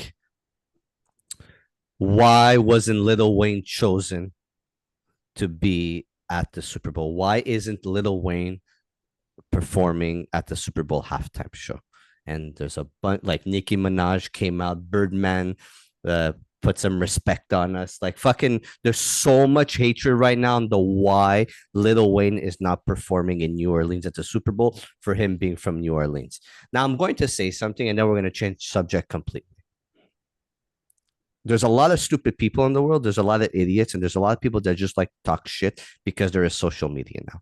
why wasn't Lil Wayne chosen to be at the Super Bowl? Why isn't Lil Wayne performing at the Super Bowl halftime show? And there's a bunch, like Nicki Minaj came out, Birdman put some respect on us. Like fucking, there's so much hatred right now on the why Lil Wayne is not performing in New Orleans at the Super Bowl for him being from New Orleans. Now I'm going to say something, and then we're going to change subject completely. There's a lot of stupid people in the world. There's a lot of idiots, and there's a lot of people that just like talk shit because there is social media now.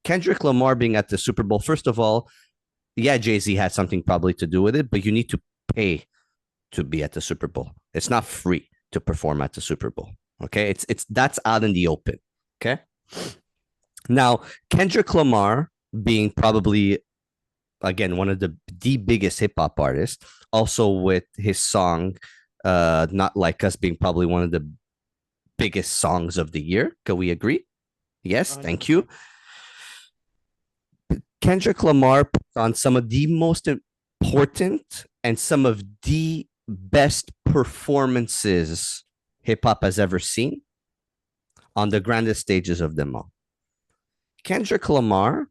Kendrick Lamar being at the Super Bowl, first of all, yeah, Jay-Z had something probably to do with it, but you need to pay to be at the Super Bowl. It's not free to perform at the Super Bowl. Okay. It's that's out in the open. Okay. Now, Kendrick Lamar being probably, again, one of the biggest hip-hop artists, also with his song Not Like Us being probably one of the biggest songs of the year. Can we agree? Yes, thank you. Kendrick Lamar puts on some of the most important and some of the best performances hip hop has ever seen on the grandest stages of them all. Kendrick Lamar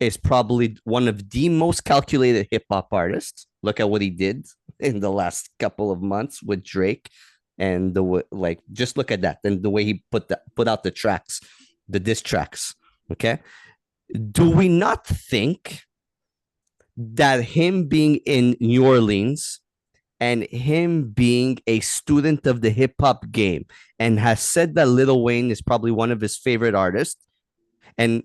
is probably one of the most calculated hip hop artists. Look at what he did in the last couple of months with Drake, and just look at that and the way he put out the tracks, the diss tracks. Okay. Do we not think that him being in New Orleans and him being a student of the hip hop game and has said that Lil Wayne is probably one of his favorite artists, and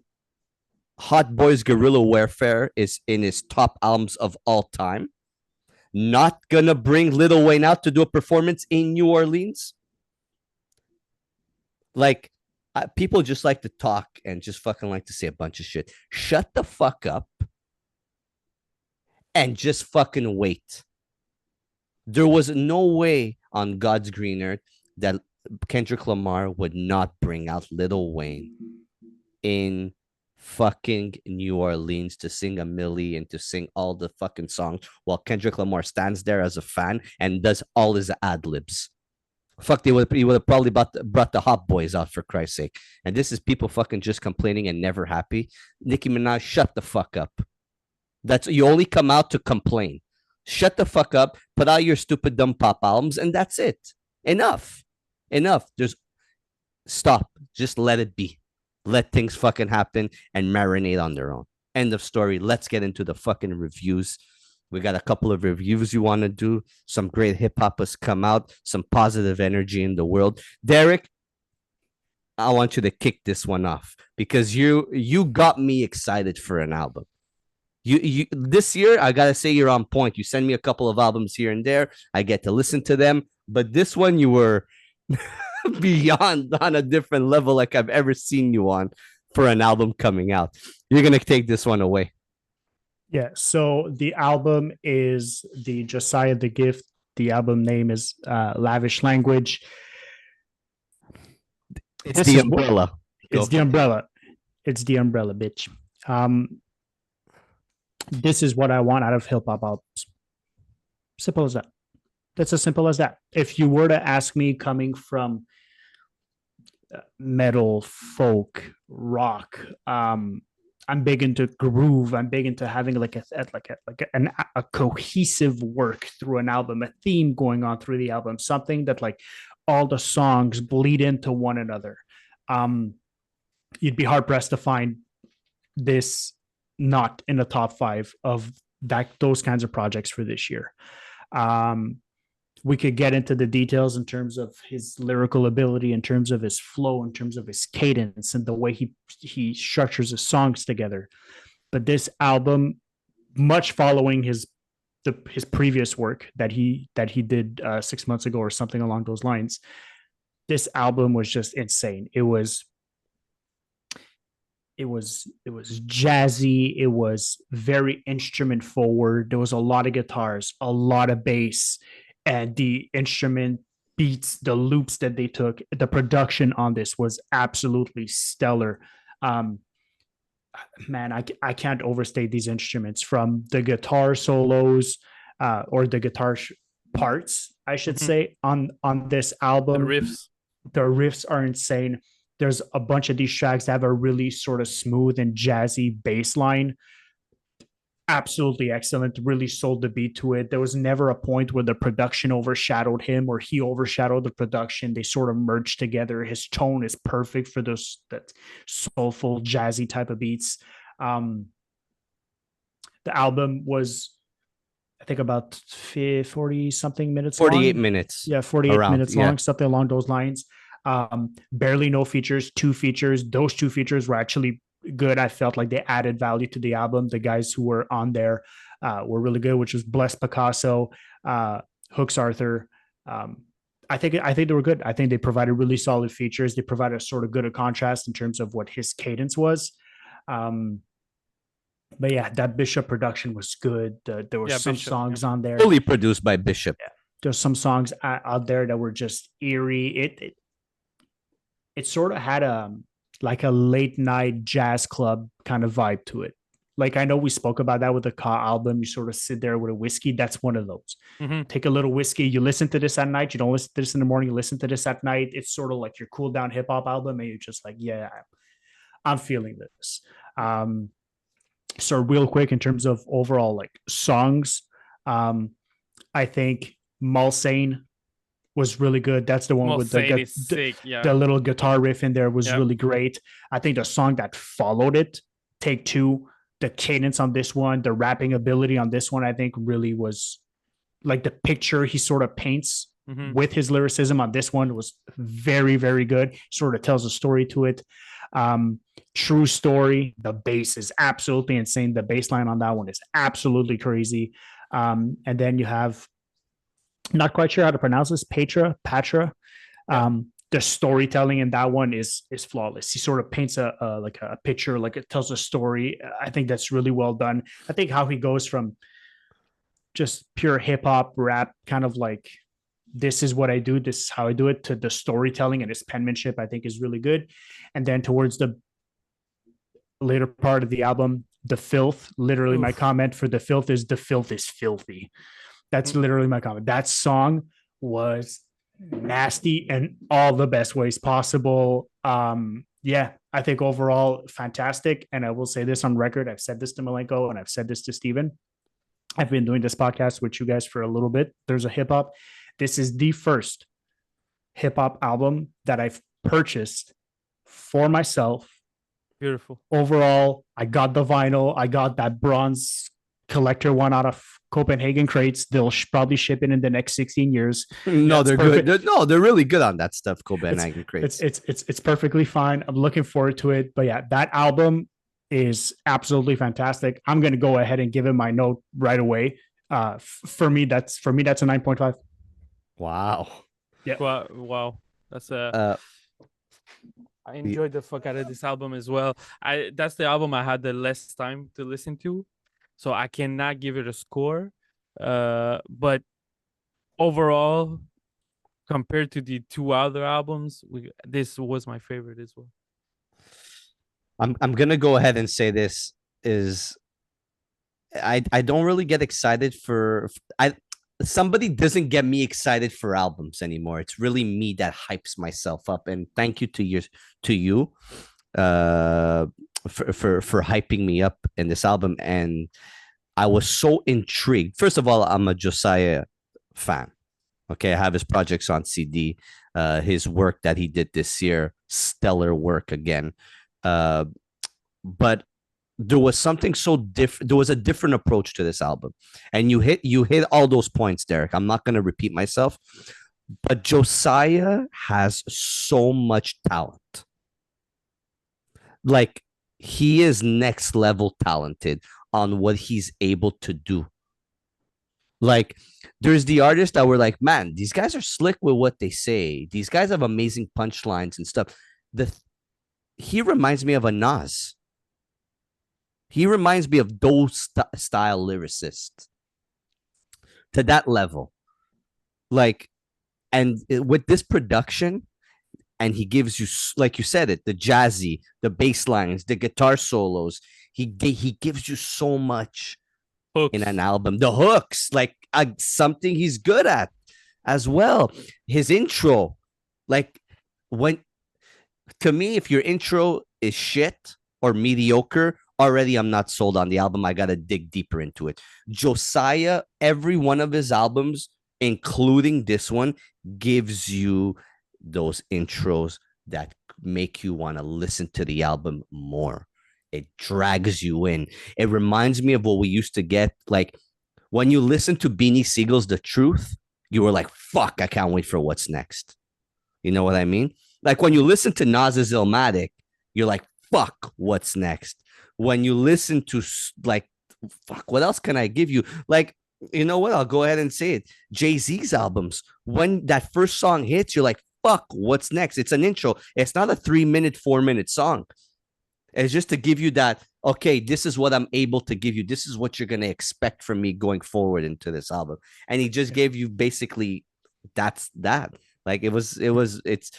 Hot Boys Guerrilla Warfare is in his top albums of all time, not gonna bring Lil Wayne out to do a performance in New Orleans? Like, people just like to talk and just fucking like to say a bunch of shit. Shut the fuck up and just fucking wait. There was no way on God's green earth that Kendrick Lamar would not bring out Lil Wayne in fucking New Orleans to sing a Millie and to sing all the fucking songs while Kendrick Lamar stands there as a fan and does all his ad libs. Fuck, he would have probably brought the Hot Boys out, for Christ's sake. And this is people fucking just complaining and never happy. Nicki Minaj, shut the fuck up. You only come out to complain. Shut the fuck up, put out your stupid dumb pop albums, and that's it. Enough. Stop. Just let it be. Let things fucking happen and marinate on their own. End of story. Let's get into the fucking reviews. We got a couple of reviews you want to do. Some great hip hop has come out. Some positive energy in the world. Derek, I want you to kick this one off because you got me excited for an album. You this year, I gotta say you're on point. You send me a couple of albums here and there. I get to listen to them, but this one you were beyond on a different level like I've ever seen you on for an album coming out. You're gonna take this one away. Yeah, so the album is the Josiah the Gift. The album name is Lavish Language. It's the umbrella. It's the umbrella. It's the umbrella, bitch. This is what I want out of hip hop albums. Simple as that. That's as simple as that. If you were to ask me, coming from metal, folk, rock, I'm big into groove. I'm big into having like a cohesive work through an album, a theme going on through the album, something that like all the songs bleed into one another. You'd be hard pressed to find this not in the top 5 of those kinds of projects for this year. We could get into the details in terms of his lyrical ability, in terms of his flow, in terms of his cadence and the way he structures his songs together. But this album, much following his previous work that he did 6 months ago or something along those lines, this album was just insane. It was jazzy. It was very instrument forward. There was a lot of guitars, a lot of bass, and the instrument beats, the loops that they took. The production on this was absolutely stellar. Man, I can't overstate these instruments, from the guitar solos or the guitar parts, I should say, on this album. The riffs are insane. There's a bunch of these tracks that have a really sort of smooth and jazzy bass line. Absolutely excellent. Really sold the beat to it. There was never a point where the production overshadowed him or he overshadowed the production. They sort of merged together. His tone is perfect for those that soulful, jazzy type of beats. The album was, I think, about 40 something minutes 48 long. minutes. Yeah, 48 minutes long, something along those lines. Barely no features, 2 features. Those 2 features were actually good. I felt like they added value to the album. The guys who were on there were really good, which was Bless Picasso, Hooks Arthur. I think they were good. I think they provided really solid features. They provided a sort of good contrast in terms of what his cadence was. But yeah, that Bishop production was good. There were some Bishop, songs on there fully produced by Bishop. Yeah. There's some songs out there that were just eerie. It sort of had like a late night jazz club kind of vibe to it. Like, I know we spoke about that with the Ka album. You sort of sit there with a whiskey. That's one of those. Take a little whiskey. You listen to this at night. You don't listen to this in the morning. You listen to this at night. It's sort of like your cool down hip hop album. And you're just like, yeah, I'm feeling this. So real quick, in terms of overall like songs, I think Mulsane was really good. That's the one with the little guitar riff in there was really great. I think the song that followed it, Take Two, the cadence on this one, the rapping ability on this one, I think really was like the picture he sort of paints with his lyricism on this one was very, very good. Sort of tells a story to it. True Story, the bass is absolutely insane. The bass line on that one is absolutely crazy. And then you have, not quite sure how to pronounce this, Patra. The storytelling in that one is flawless. He sort of paints a like a picture, like it tells a story. I think that's really well done. I think how he goes from just pure hip hop rap, kind of like, this is what I do, this is how I do it, to the storytelling and his penmanship, I think is really good. And then towards the later part of the album, The Filth, literally my comment for The Filth is, the filth is filthy. That's literally my comment. That song was nasty in all the best ways possible. Yeah, I think overall fantastic. And I will say this on record. I've said this to Malenko and I've said this to Steven. I've been doing this podcast with you guys for a little bit. There's a hip hop. This is the first hip hop album that I've purchased for myself. Beautiful. Overall, I got the vinyl. I got that bronze collector one out of Copenhagen crates. They'll probably ship it in the next 16 years. No, they're perfect. Good. They're really good on that stuff. Copenhagen crates. It's perfectly fine. I'm looking forward to it. But yeah, that album is absolutely fantastic. I'm going to go ahead and give it my note right away. For me, that's a 9.5. Wow. Yeah. Wow. That's I enjoyed the fuck out of this album as well. That's the album I had the less time to listen to, so I cannot give it a score. But overall, compared to the 2 other albums, this was my favorite as well. I'm gonna go ahead and say this is I don't really get excited for somebody doesn't get me excited for albums anymore. It's really me that hypes myself up. And thank you to you for hyping me up in this album. And I was so intrigued. First of all, I'm a Josiah fan. Okay, I have his projects on CD. His work that he did this year, stellar work again. But there was something so different. There was a different approach to this album, and you hit all those points, Derek. I'm not going to repeat myself, but Josiah has so much talent. Like, he is next level talented on what he's able to do. Like, there's the artists that were like, man, these guys are slick with what they say. These guys have amazing punchlines and stuff. He reminds me of a Nas. He reminds me of those style lyricists to that level. Like, and with this production, and he gives you, like you said it, the jazzy, the bass lines, the guitar solos. He gives you so much Hooks. in an album. The hooks, like something he's good at as well. His intro, like when to me, if your intro is shit or mediocre, already I'm not sold on the album. I gotta dig deeper into it. Josiah, every one of his albums, including this one, gives you those intros that make you want to listen to the album more. It drags you in. It reminds me of what we used to get. Like when you listen to Beanie Siegel's The Truth, you were like, fuck, I can't wait for what's next. You know what I mean? Like when you listen to Nas's Illmatic, you're like, fuck, what's next? When you listen to like, fuck, what else can I give you? Like, you know what? I'll go ahead and say it. Jay-Z's albums, when that first song hits, you're like, fuck, what's next? It's an intro. It's not a 3-minute, 4-minute song. It's just to give you that, okay, this is what I'm able to give you. This is what you're going to expect from me going forward into this album. And he just gave you basically that's that. Like it's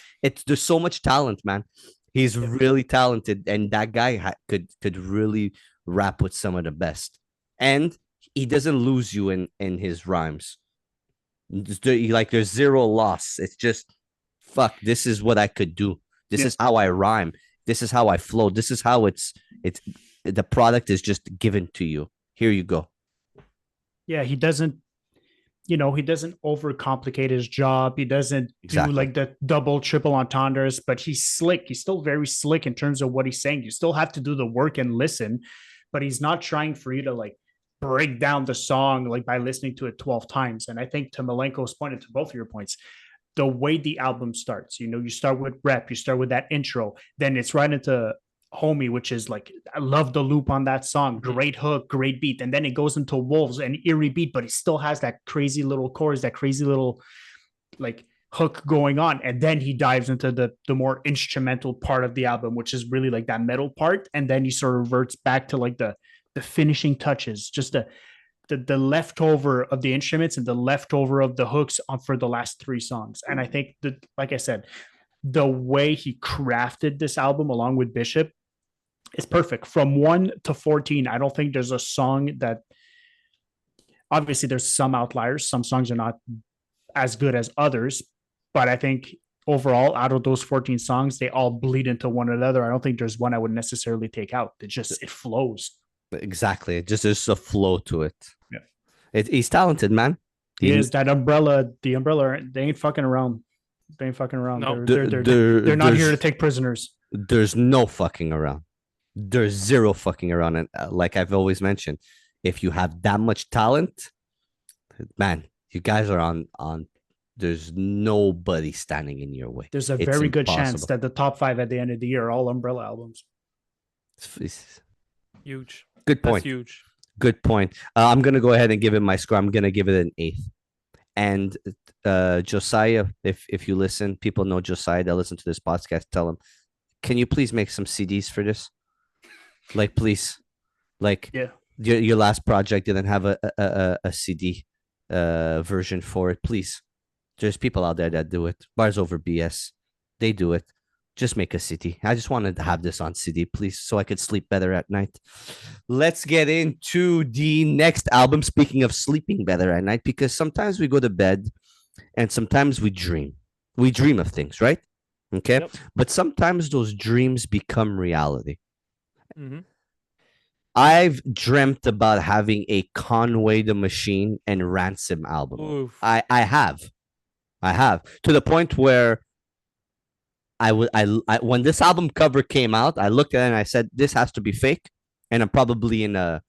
there's so much talent, man. He's really talented. And that guy could really rap with some of the best. And he doesn't lose you in his rhymes. Like there's zero loss. It's just, fuck, this is what I could do. This is how I rhyme. This is how I flow. This is how it's the product is just given to you. Here you go. Yeah, he doesn't overcomplicate his job. He doesn't do like the double, triple entendres, but he's slick. He's still very slick in terms of what he's saying. You still have to do the work and listen, but he's not trying for you to like break down the song like by listening to it 12 times. And I think to Malenko's point and to both of your points, the way the album starts, you start with rep, you start with that intro, then it's right into Homie, which is like, I love the loop on that song. Great hook, great beat. And then it goes into Wolves and eerie beat, but it still has that crazy little chorus, that crazy little like hook going on. And then he dives into the more instrumental part of the album, which is really like that metal part. And then he sort of reverts back to like the finishing touches, just the leftover of the instruments and the leftover of the hooks for the last 3 songs. And I think that, like I said, the way he crafted this album along with Bishop is perfect. From 1 to 14, I don't think there's a song that, obviously there's some outliers. Some songs are not as good as others, but I think overall, out of those 14 songs, they all bleed into one another. I don't think there's one I would necessarily take out. It flows. Exactly. There's a flow to it. Yeah. He's talented, man. He is. The umbrella, they ain't fucking around. They ain't fucking around. No. They're not here to take prisoners. There's no fucking around. There's zero fucking around. And like I've always mentioned, if you have that much talent, man, you guys are on. There's nobody standing in your way. There's a very good chance that the top 5 at the end of the year are all Umbrella albums. It's huge. Good point. That's huge. Good point. I'm gonna go ahead and give it my score. I'm gonna give it an 8. And Josiah, if you listen, people know Josiah that listen to this podcast. Tell him, can you please make some CDs for this? Like, please, like, yeah. Your last project didn't have a CD version for it. Please, there's people out there that do it. Bars Over BS, they do it. Just make a CD. I just wanted to have this on CD, please, so I could sleep better at night. Let's get into the next album. Speaking of sleeping better at night, because sometimes we go to bed and sometimes we dream. We dream of things, right? Okay. Yep. But sometimes those dreams become reality. Mm-hmm. I've dreamt about having a Conway the Machine and Ransom album. Oof. I have to the point where I when this album cover came out, I looked at it and I said, this has to be fake. And I'm probably in a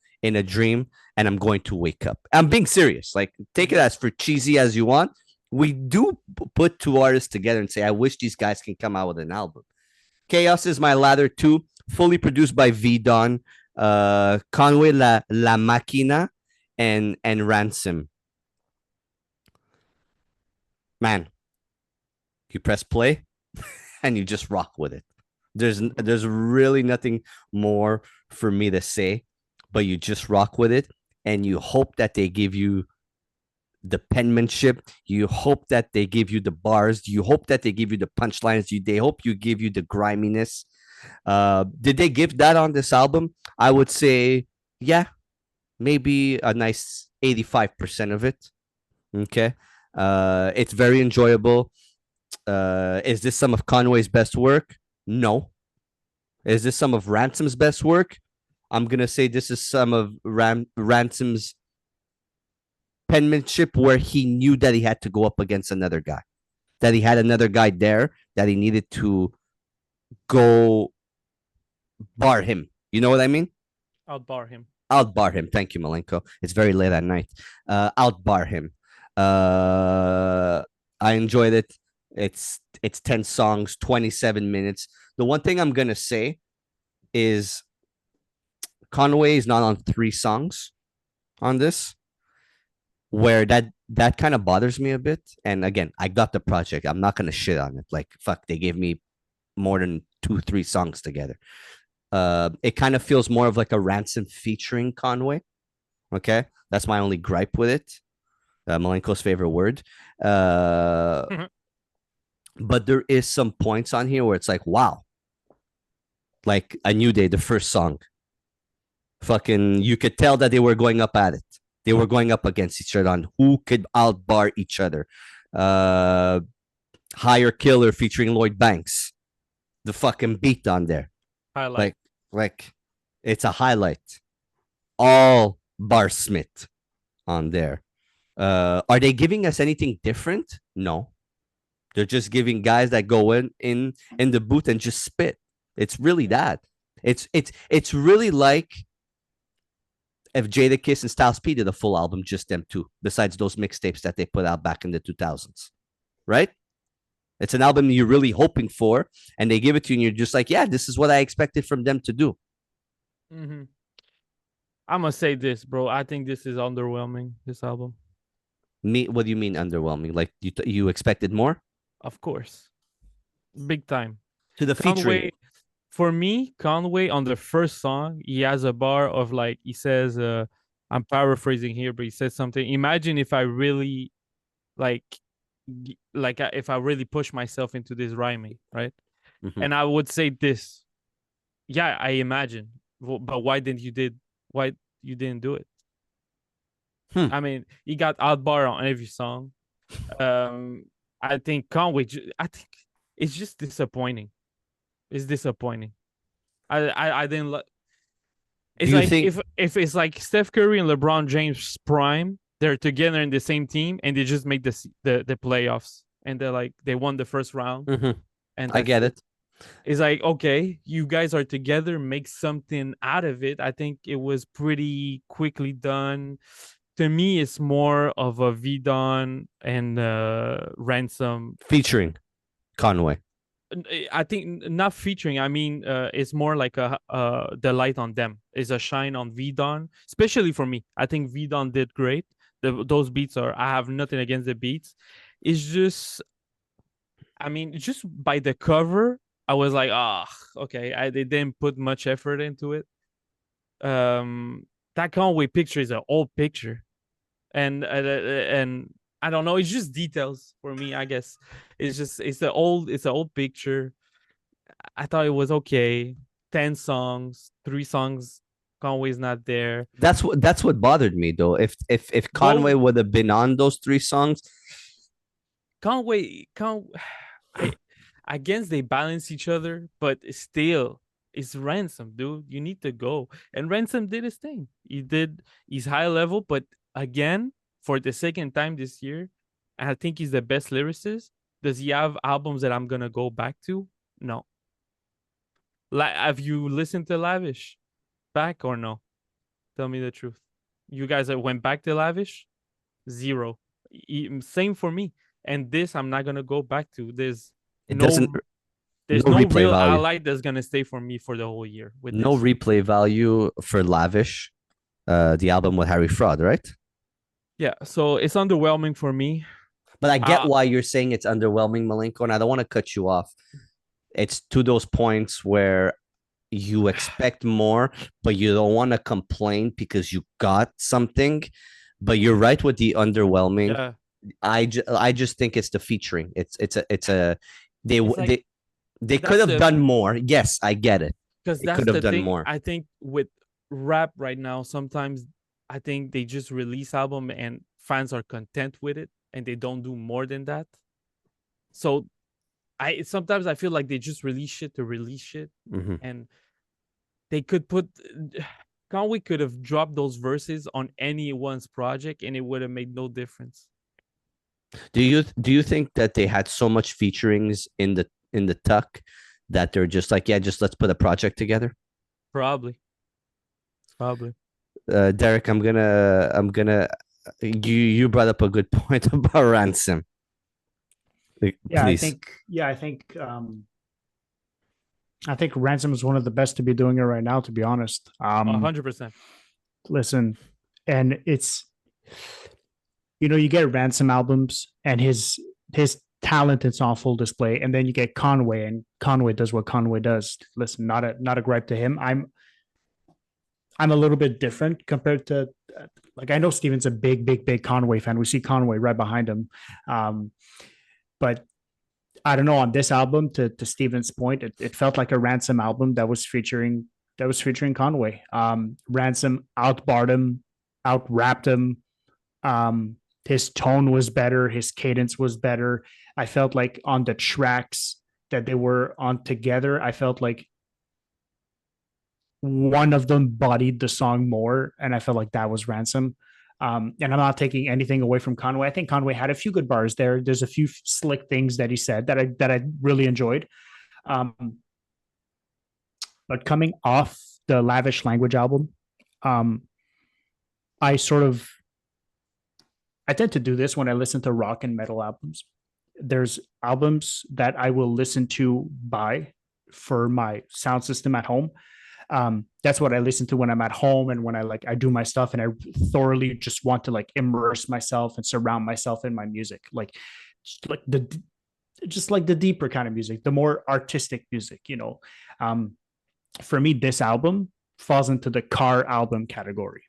dream and I'm going to wake up. I'm being serious. Like, take it as for cheesy as you want. We do put 2 artists together and say, I wish these guys can come out with an album. Chaos is My Ladder 2 fully produced by V Don, Conway, La Máquina, and Ransom. Man, you press play and you just rock with it. There's really nothing more for me to say, but you just rock with it, and you hope that they give you the penmanship. You hope that they give you the bars. You hope that they give you the punchlines. They hope you give you the griminess. Did they give that on this album? I would say, yeah, maybe a nice 85% of it. Okay. It's very enjoyable. Is this some of Conway's best work? No. Is this some of Ransom's best work? I'm gonna say this is some of Ransom's penmanship, where he knew that he had to go up against another guy, that he had another guy there, that he needed to go bar him. You know what I mean? Outbar him. Outbar him. Thank you, Malenko. It's very late at night. Outbar him. I enjoyed it. It's 10 songs, 27 minutes. The one thing I'm gonna say is Conway is not on 3 songs on this, where that kind of bothers me a bit. And again, I got the project. I'm not gonna shit on it. Like, fuck, they gave me more than 2-3 songs together. It kind of feels more of like a Ransom featuring Conway. Okay, that's my only gripe with it. Malenko's favorite word. But there is some points on here where it's like, wow, like A New Day, the first song. Fucking, you could tell that they were going up at it. They were going up against each other on who could outbar each other. Higher Killer featuring Lloyd Banks. The fucking beat on there. Highlight. Like it's a highlight. All Bar Smith on there. Are they giving us anything different? No. They're just giving guys that go in the booth and just spit. It's really that. It's really like if Jadakiss and Styles P did a full album, just them two, besides those mixtapes that they put out back in the 2000s, right? It's an album you're really hoping for, and they give it to you, and you're just like, yeah, this is what I expected from them to do. Mm-hmm. I'm gonna say this, bro. I think this is underwhelming. This album. What do you mean underwhelming? Like you expected more? Of course, big time. To the featuring. Conway, for me, Conway on the first song, he has a bar of like he says, I'm paraphrasing here, but he says something. Imagine if I really if I really push myself into this rhyming, right? Mhm. And I would say this. Yeah, I imagine. But why didn't you do it? I mean, he got outbar on every song. I think Conway. I think it's just disappointing. It's disappointing. I didn't. It's like if it's like Steph Curry and LeBron James prime, they're together in the same team and they just make the playoffs and they're like they won the first round. Mm-hmm. And I get it. It's like, okay, you guys are together, make something out of it. I think it was pretty quickly done. To me, it's more of a V-Don and Ransom featuring Conway. I think not featuring. I mean, it's more like the light on them is a shine on V-Don, especially for me. I think V-Don did great. Those beats I have nothing against the beats. It's just, I mean, just by the cover, I was like, okay. They didn't put much effort into it. That Conway picture is an old picture, and I don't know. It's just details for me, I guess. It's an old picture. I thought it was okay. 10 songs, 3 songs. Conway's not there. That's what bothered me though. If Conway would have been on those 3 songs, Conway, I guess they balance each other, but still, it's Ransom, dude. You need to go. And Ransom did his thing. He's high level, but again, for the second time this year, and I think he's the best lyricist. Does he have albums that I'm gonna go back to? No. Have you listened to Lavish back or no? Tell me the truth. You guys that went back to Lavish? 0. Same for me. And this I'm not gonna go back to. There's There's No no replay real value. highlight that's gonna stay for me for the whole year. With No this. replay value for Lavish, the album with Harry Fraud, right? Yeah, so it's underwhelming for me. But I get why you're saying it's underwhelming, Malenko, and I don't want to cut you off. It's to those points where you expect more, but you don't want to complain because you got something. But you're right with the underwhelming. Yeah. I just think it's the featuring. It's a they It's like, they could have done more. Yes, I get it. because They that's could have the done thing. more. I think with rap right now, sometimes I think they just release album and fans are content with it, and they don't do more than that. So sometimes I feel like they just release shit to release shit, Mhm. and they could put Conway could have dropped those verses on anyone's project, and it would have made no difference. Do you think that they had so much featurings in the tuck that they're just like, yeah, just let's put a project together? Probably. Derek, I'm gonna you brought up a good point about Ransom. Yeah, Please. I think Ransom is one of the best to be doing it right now, to be honest. 100%. Listen, and it's, you get Ransom albums and his talent is on full display, and then you get Conway, and Conway does what Conway does. Listen, not a gripe to him. I'm a little bit different compared to, like, I know Steven's a big Conway fan. We see Conway right behind him, but I don't know, on this album, to Steven's point, it felt like a Ransom album that was featuring Conway. Ransom outbarred him, out-rapped him. His tone was better, his cadence was better. I felt like on the tracks that they were on together, I felt like one of them bodied the song more, and I felt like that was Ransom. And I'm not taking anything away from Conway. I think Conway had a few good bars there. There's a few slick things that he said that I really enjoyed. But coming off the Lavish Language album, I tend to do this when I listen to rock and metal albums. There's albums that I will listen to for my sound system at home. That's what I listen to when I'm at home and when I do my stuff, and I thoroughly just want to immerse myself and surround myself in my music, just like the deeper kind of music, the more artistic music. For me, this album falls into the car album category.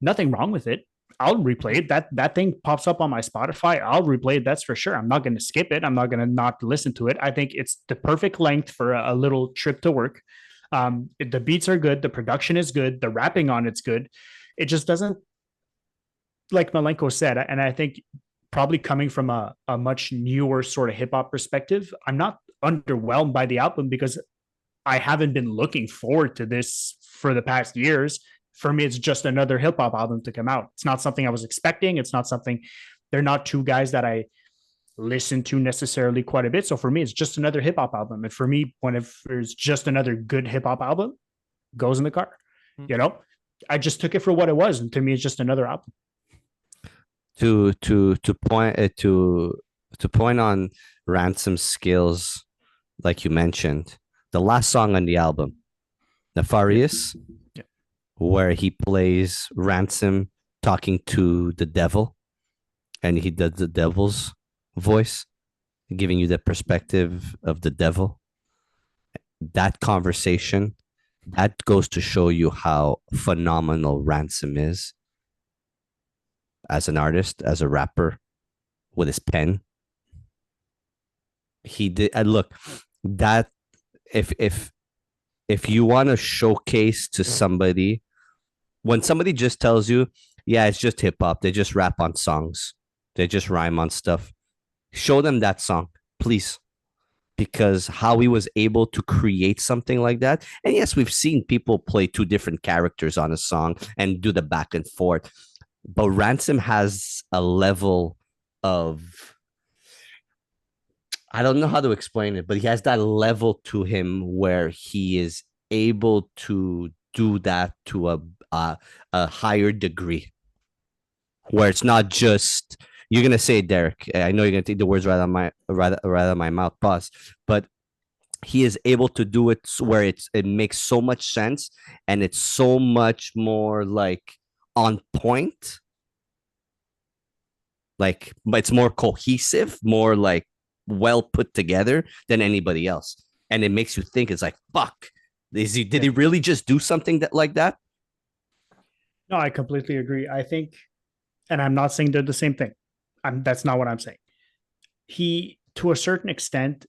Nothing wrong with it. I'll replay it. That thing pops up on my Spotify. I'll replay it. That's for sure. I'm not going to skip it. I'm not going to not listen to it. I think it's the perfect length for a little trip to work. The beats are good. The production is good. The rapping on it's good. It just doesn't, like Malenko said, and I think probably coming from a much newer sort of hip hop perspective, I'm not underwhelmed by the album because I haven't been looking forward to this for the past years. For me, it's just another hip hop album to come out. It's not something I was expecting. It's not something, they're not two guys that I listen to necessarily quite a bit. So for me, it's just another hip hop album. And for me, whenever it's just another good hip hop album, goes in the car. I just took it for what it was. And to me, it's just another album. To point on Ransom's skills, like you mentioned, the last song on the album, Nefarious, where he plays Ransom talking to the devil, and he does the devil's voice, giving you the perspective of the devil. That conversation, that goes to show you how phenomenal Ransom is as an artist, as a rapper, with his pen. He did. And look, that if you want to showcase to somebody, when somebody just tells you, yeah, it's just hip hop, they just rap on songs, they just rhyme on stuff, show them that song, please. Because how he was able to create something like that. And yes, we've seen people play two different characters on a song and do the back and forth. But Ransom has a level of, I don't know how to explain it, but he has that level to him where he is able to do that to a higher degree, where it's not just You're gonna say it, Derek. I know you're gonna take the words right out of my mouth. Pause. But he is able to do it where it makes so much sense and it's so much more like on point. Like, but it's more cohesive, more like well put together than anybody else, and it makes you think. It's like, fuck, did he really just do something like that? No, I completely agree. I think, and I'm not saying they're the same thing. That's not what I'm saying. He, to a certain extent,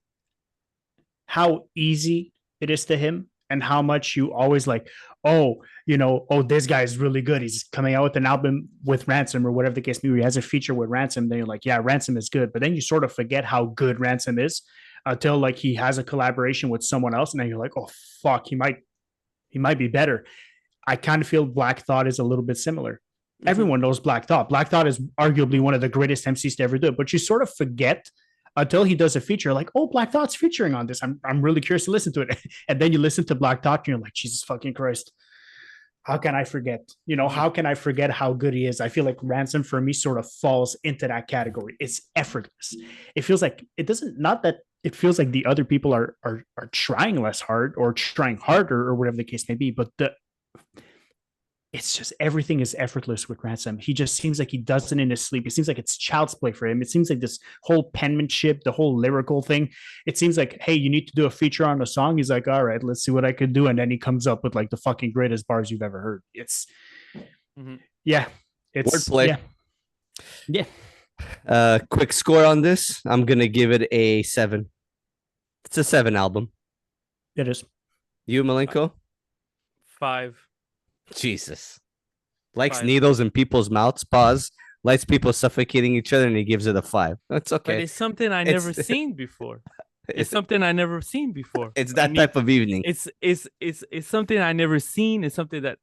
how easy it is to him and how much you always like, oh, this guy is really good. He's coming out with an album with Ransom or whatever the case may be. He has a feature with Ransom. Then you're like, yeah, Ransom is good. But then you sort of forget how good Ransom is until like he has a collaboration with someone else. And then you're like, oh, fuck, he might be better. I kind of feel Black Thought is a little bit similar. Mm-hmm. Everyone knows Black Thought. Black Thought is arguably one of the greatest MCs to ever do it, but you sort of forget until he does a feature like, oh, Black Thought's featuring on this. I'm really curious to listen to it. And then you listen to Black Thought and you're like, Jesus fucking Christ. How can I forget? How can I forget how good he is? I feel like Ransom for me sort of falls into that category. It's effortless. It feels like it feels like the other people are trying less hard or trying harder or whatever the case may be, but it's just everything is effortless with Ransom. He just seems like he does it in his sleep. It seems like it's child's play for him. It seems like this whole penmanship, the whole lyrical thing. It seems like, hey, you need to do a feature on a song. He's like, all right, let's see what I could do. And then he comes up with like the fucking greatest bars you've ever heard. It's wordplay. Yeah. Quick score on this. I'm gonna give it a 7. It's a 7 album. It is. You, Malenko? 5. Jesus. Likes 5. Needles in people's mouths. Pause. Likes people suffocating each other, and he gives it a 5. That's okay. But it's something I never seen before. It's something I never seen before. It's that type of evening. It's something I never seen. It's something that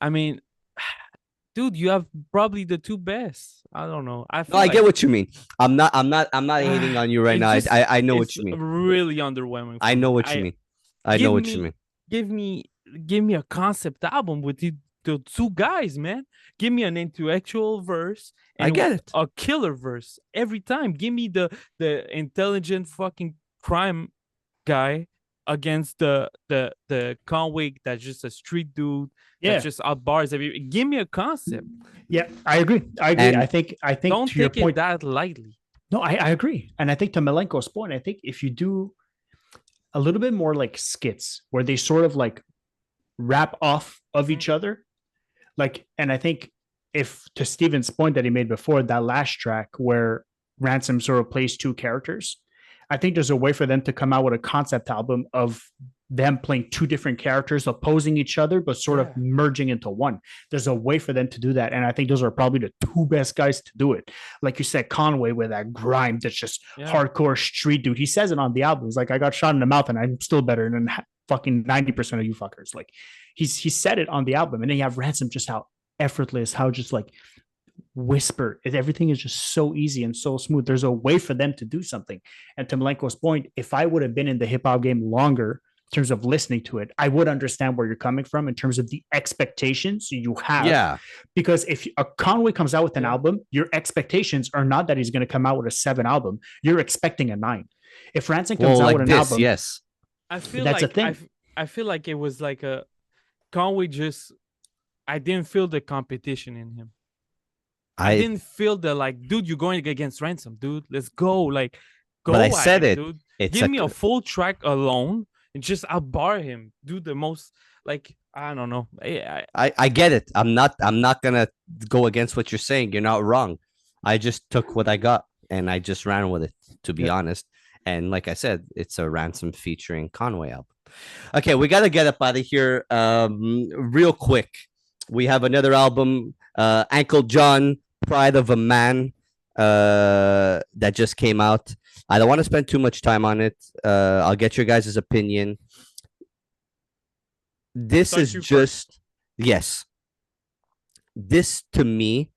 I mean, dude, you have probably the 2 best. I don't know. I get what you mean. I'm not hating on you right now. I know what you mean. Really underwhelming. I know what you mean. I know what you mean. Give me a concept album with the 2 guys, man. Give me an intellectual verse. And I get it. A killer verse every time. Give me the intelligent fucking crime guy against the Conway that's just a street dude. Yeah, that's just out bars. Give me a concept. Yeah, I agree. And I think don't to your take point, it that lightly. No, I agree. And I think to Malenko's point, I think if you do a little bit more like skits where they sort of like wrap off of each other, like, and I think if to Steven's point that he made before, that last track where Ransom sort of plays 2 characters, I think there's a way for them to come out with a concept album of them playing 2 different characters opposing each other, but sort of merging into one. There's a way for them to do that. And I think those are probably the 2 best guys to do it. Like you said, Conway with that grime, that's just hardcore street dude. He says it on the album. He's like, I got shot in the mouth and I'm still better than fucking 90% of you fuckers. Like he said it on the album. And then you have Ransom, just how effortless, how just like whisper. Everything is just so easy and so smooth. There's a way for them to do something. And to Malenko's point, if I would have been in the hip hop game longer, in terms of listening to it, I would understand where you're coming from in terms of the expectations you have. Yeah. Because if a Conway comes out with an album, your expectations are not that he's going to come out with a 7 album. You're expecting a 9. If Ransom comes out with an album, yes, I feel that's like a thing. I feel like it was like a Conway I didn't feel the competition in him. I didn't feel the like, dude, you're going against Ransom, dude. Let's go. Like, go. But I said it, dude. Give me a full track alone. And just outbar him, do the most, like, I don't know. I get it. I'm not gonna go against what you're saying. You're not wrong. I just took what I got and I just ran with it, to be honest. And like I said, it's a Ransom featuring Conway album. Okay, we gotta get up out of here real quick. We have another album, Ankhlejohn, Pride of a Man, that just came out. I don't want to spend too much time on it. I'll get your guys' opinion. This is just, yes. This to me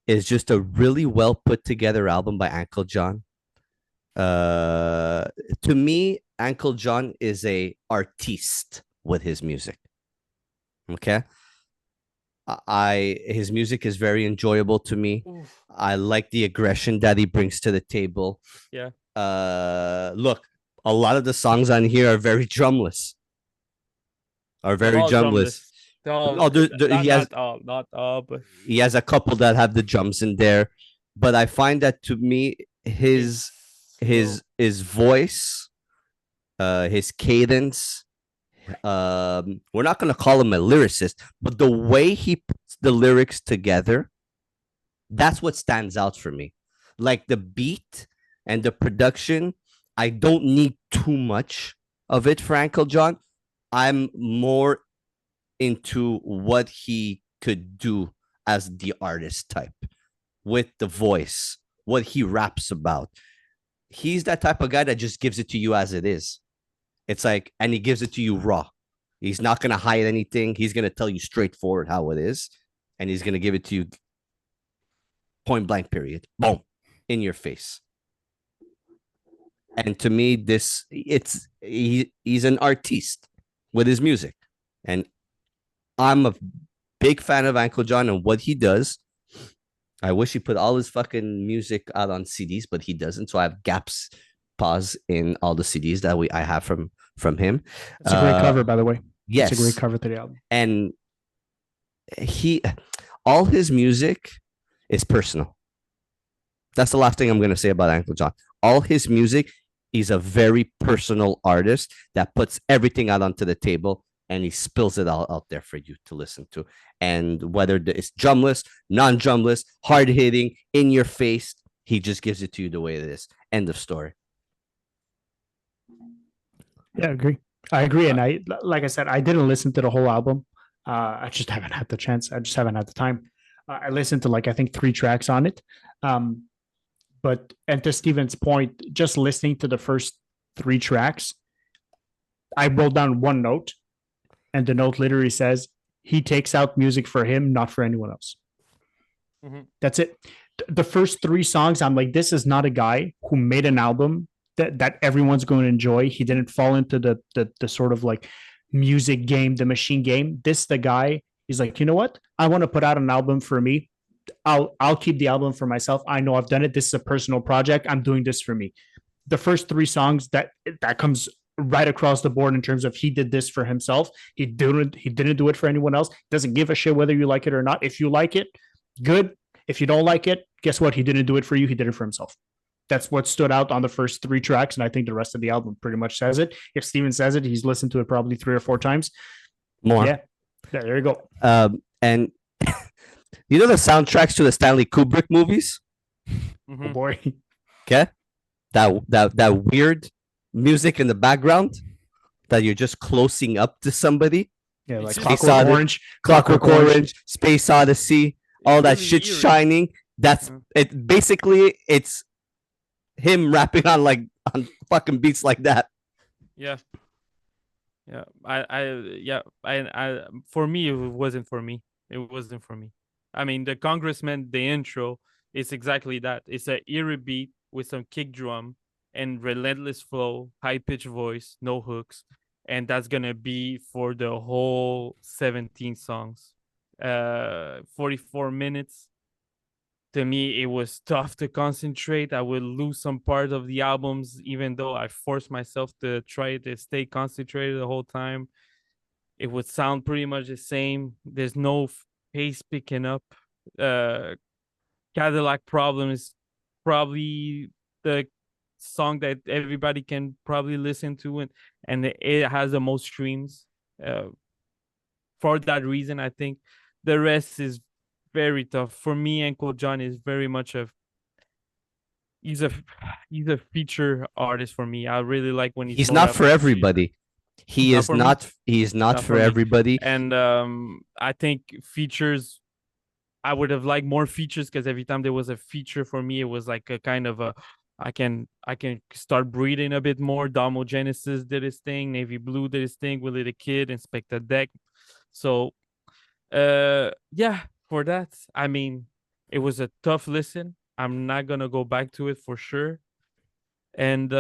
is just a really well put together album by Ankhlejohn. To me, Ankhlejohn is a artiste with his music. Okay. his music is very enjoyable to me. Oof. I like the aggression that he brings to the table. Yeah. Look, a lot of the songs on here are very drumless. Are They're very all drumless. drumless. They're all, No, not all, but he has a couple that have the drums in there, but I find that to me his it's his voice, his cadence. We're not gonna call him a lyricist, but the way he puts the lyrics together, that's what stands out for me. Like the beat and the production, I don't need too much of it for Ankhlejohn. I'm more into what he could do as the artist type with the voice, what he raps about. He's that type of guy that just gives it to you as it is. It's like, and he gives it to you raw. He's not going to hide anything. He's going to tell you straightforward how it is. And he's going to give it to you point blank, period. Boom. In your face. And to me, he's an artiste with his music. And I'm a big fan of Ankhlejohn and what he does. I wish he put all his fucking music out on CDs, but he doesn't. So I have gaps, pause in all the CDs that I have from him. It's a great cover, by the way. Yes, it's a great cover to the album. And all his music is personal. That's the last thing I'm going to say about Ankhlejohn. All his music, he's a very personal artist that puts everything out onto the table and he spills it all out there for you to listen to. And whether it's drumless, non-drumless, hard-hitting, in your face, he just gives it to you the way it is. End of story. Yeah, I agree. And like I said, I didn't listen to the whole album. I just haven't had the chance. I just haven't had the time. I listened to I think 3 tracks on it. But and to Steven's point, just listening to the first 3 tracks, I wrote down one note, and the note literally says, he takes out music for him, not for anyone else. Mm-hmm. That's it. The first 3 songs, I'm like, this is not a guy who made an album that everyone's going to enjoy. He didn't fall into the sort of music game, the machine game. This the guy, he's like, you know what? I want to put out an album for me. I'll keep the album for myself. I know I've done it. This is a personal project. I'm doing this for me. The first 3 songs that comes right across the board in terms of he did this for himself. He didn't do it for anyone else. Doesn't give a shit whether you like it or not. If you like it, good. If you don't like it, guess what? He didn't do it for you. He did it for himself. That's what stood out on the first 3 tracks, and I think the rest of the album pretty much says it. If Steven says it, he's listened to it probably 3 or 4 times. More. Yeah, there you go. And you know the soundtracks to the Stanley Kubrick movies? Mm-hmm. Oh boy. Okay. That weird music in the background that you're just closing up to somebody. Yeah, like Clockwork Orange, Space Odyssey, all that shit eerie. Shining. That's it. Basically, it's him rapping on fucking beats like that. Yeah. I for me, it wasn't for me. It wasn't for me. I mean, the Congressman, the intro, is exactly that. It's an eerie beat with some kick drum and relentless flow, high-pitched voice, no hooks. And that's going to be for the whole 17 songs. 44 minutes. To me, it was tough to concentrate. I would lose some part of the albums, even though I forced myself to try to stay concentrated the whole time. It would sound pretty much the same. There's no pace picking up. Cadillac Problem is probably the song that everybody can probably listen to, and it has the most streams. For that reason, I think the rest is very tough for me. Ankhlejohn is very much he's a feature artist for me. I really like when he's not for everybody. He is not for everybody. And I think features, I would have liked more features, because every time there was a feature for me, it was like a kind of a I can start breathing a bit more. Domo Genesis did his thing, Navy Blue did his thing, Willie the Kid, Inspector Deck. So for that, I mean, it was a tough listen. I'm not gonna go back to it for sure. And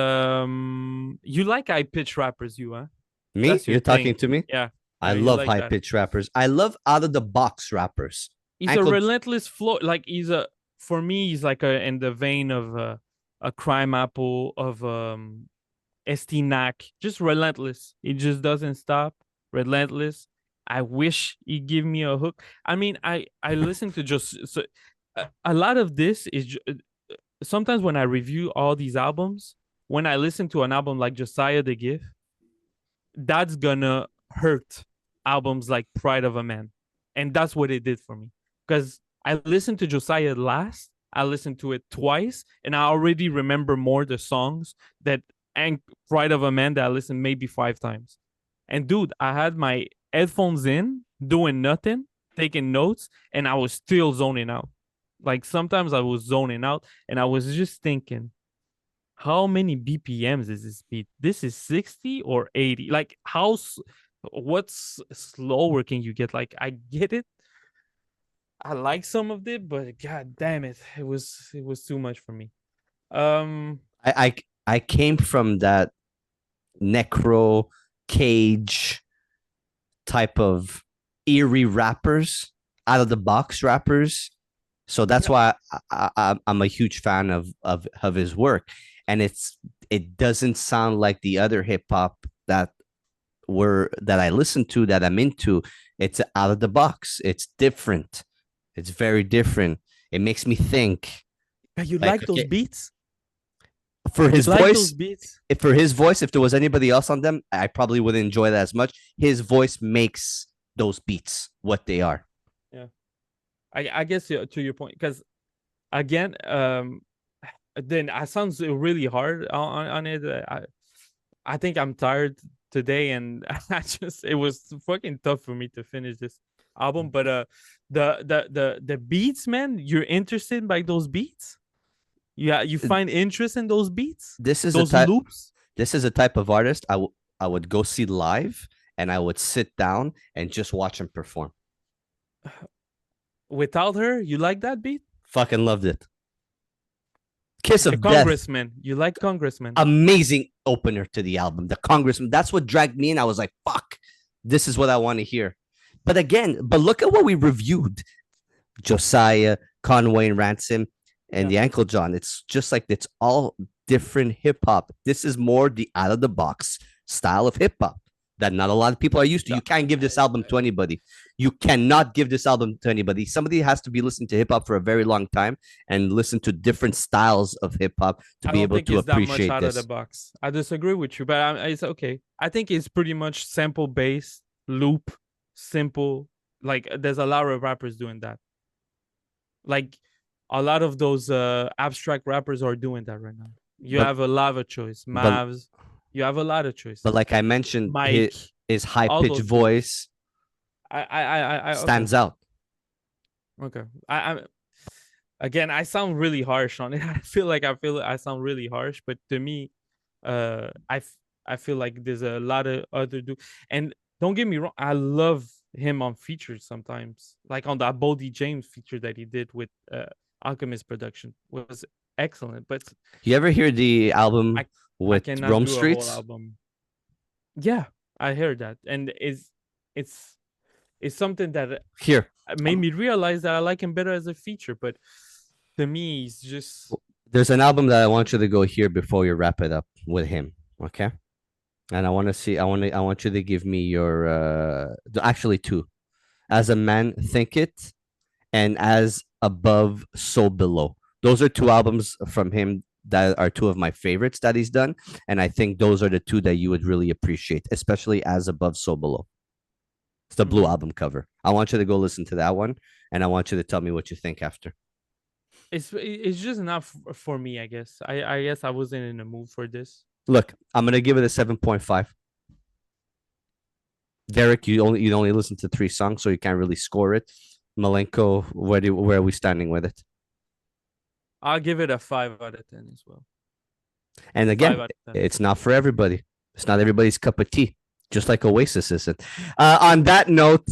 you like high pitch rappers, huh? Me? You're talking to me? Yeah. I you love like high that. pitched rappers. I love out of the box rappers. He's a relentless flow. Like for me, he's like in the vein of a Crime Apple, of Estinac, just relentless. He just doesn't stop. Relentless. I wish he'd give me a hook. I mean, I listen to just so, a lot of this is sometimes when I review all these albums, when I listen to an album like Josiah the Gift, that's gonna hurt albums like Pride of a Man, and that's what it did for me because I listened to Josiah last. I listened to it twice, and I already remember more the songs and Pride of a Man that I listened maybe 5 times. And dude, I had my headphones in, doing nothing, taking notes, and I was still zoning out. Like sometimes I was zoning out, and I was just thinking, how many BPMs is this beat? This is 60 or 80? Like what's slower can you get? Like I get it. I like some of it, but god damn it, it was too much for me. I came from that necro cage type of eerie rappers, out of the box rappers. So that's why I'm a huge fan of his work, and it doesn't sound like the other hip hop that I listen to, that I'm into. It's out of the box. It's different. It's very different. It makes me think. You like those beats? For his like voice, those beats? if there was anybody else on them, I probably wouldn't enjoy that as much. His voice makes those beats what they are. Yeah, I guess to your point, because again, then I sounds really hard on it. I think I'm tired today, and it was fucking tough for me to finish this album. But the beats, man, you're interested by those beats? Yeah, you find interest in those beats? This is those loops? This is a type of artist I would go see live, and I would sit down and just watch him perform. Without Her, you like that beat? Fucking loved it. Kiss of Congressman. Death. You like Congressman? Amazing opener to the album. The Congressman. That's what dragged me in. I was like, fuck, this is what I want to hear. But look at what we reviewed. Josiah, Conway, and Ransom, and the Ankhlejohn. It's just like it's all different hip hop. This is more the out of the box style of hip hop that not a lot of people are used to. You can't give this album to anybody. You cannot give this album to anybody. Somebody has to be listening to hip hop for a very long time and listen to different styles of hip hop to be able to appreciate out this. Of the box. I disagree with you, but it's okay. I think it's pretty much sample based, loop, simple. Like there's a lot of rappers doing that. Like a lot of those abstract rappers are doing that right now. You have a lot of choice. Mavs. You have a lot of choices. But like I mentioned, Mike, his high-pitched voice stands out. Okay. Again, I sound really harsh on it. I feel I sound really harsh, but to me, I feel like there's a lot of other and don't get me wrong, I love him on features sometimes. Like on that Boldy James feature that he did with Alchemist Production was excellent. But you ever hear the album with Rome Streets? Yeah, I heard that, and it's something that here made me realize that I like him better as a feature. But to me, he's just there's an album that I want you to go hear before you wrap it up with him, okay? And I want you to give me your actually two, As a Man Think It, and As Above So Below. Those are two albums from him that are two of my favorites that he's done, and I think those are the two that you would really appreciate, especially As Above So Below. It's the blue album cover. I want you to go listen to that one, and I want you to tell me what you think after. It's just not for me, I guess. I guess I wasn't in the mood for this. Look, I'm gonna give it a 7.5. Derek, you only listen to 3 songs, so you can't really score it. Malenko, where are we standing with it? I'll give it a 5 out of 10 as well. And again, it's not for everybody. It's not everybody's cup of tea, just like Oasis isn't. On that note,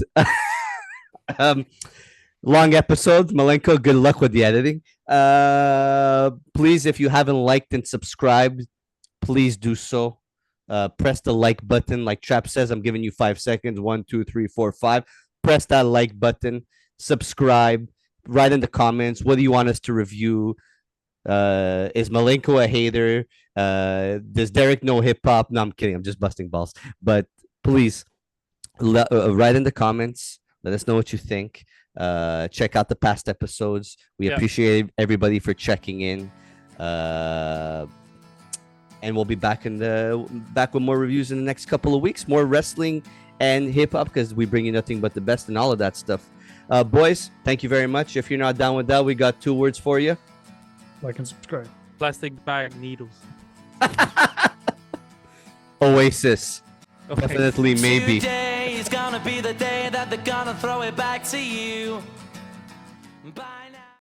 long episode. Malenko, good luck with the editing. Please, if you haven't liked and subscribed, please do so. press the like button. Like Trap says, I'm giving you 5 seconds. 1, 2, 3, 4, 5. Press that like button. Subscribe. Write in the comments. What do you want us to review? Is Malenko a hater? Does Derek know hip hop? No, I'm kidding. I'm just busting balls. But please write in the comments. Let us know what you think. Check out the past episodes. We appreciate everybody for checking in. And we'll be back with more reviews in the next couple of weeks. More wrestling and hip hop because we bring you nothing but the best and all of that stuff. Boys, thank you very much. If you're not down with that, we got 2 words for you. Like and subscribe. Plastic bag needles. Oasis. Okay. Definitely, maybe. Today is gonna be the day that they're gonna throw it back to you. Bye.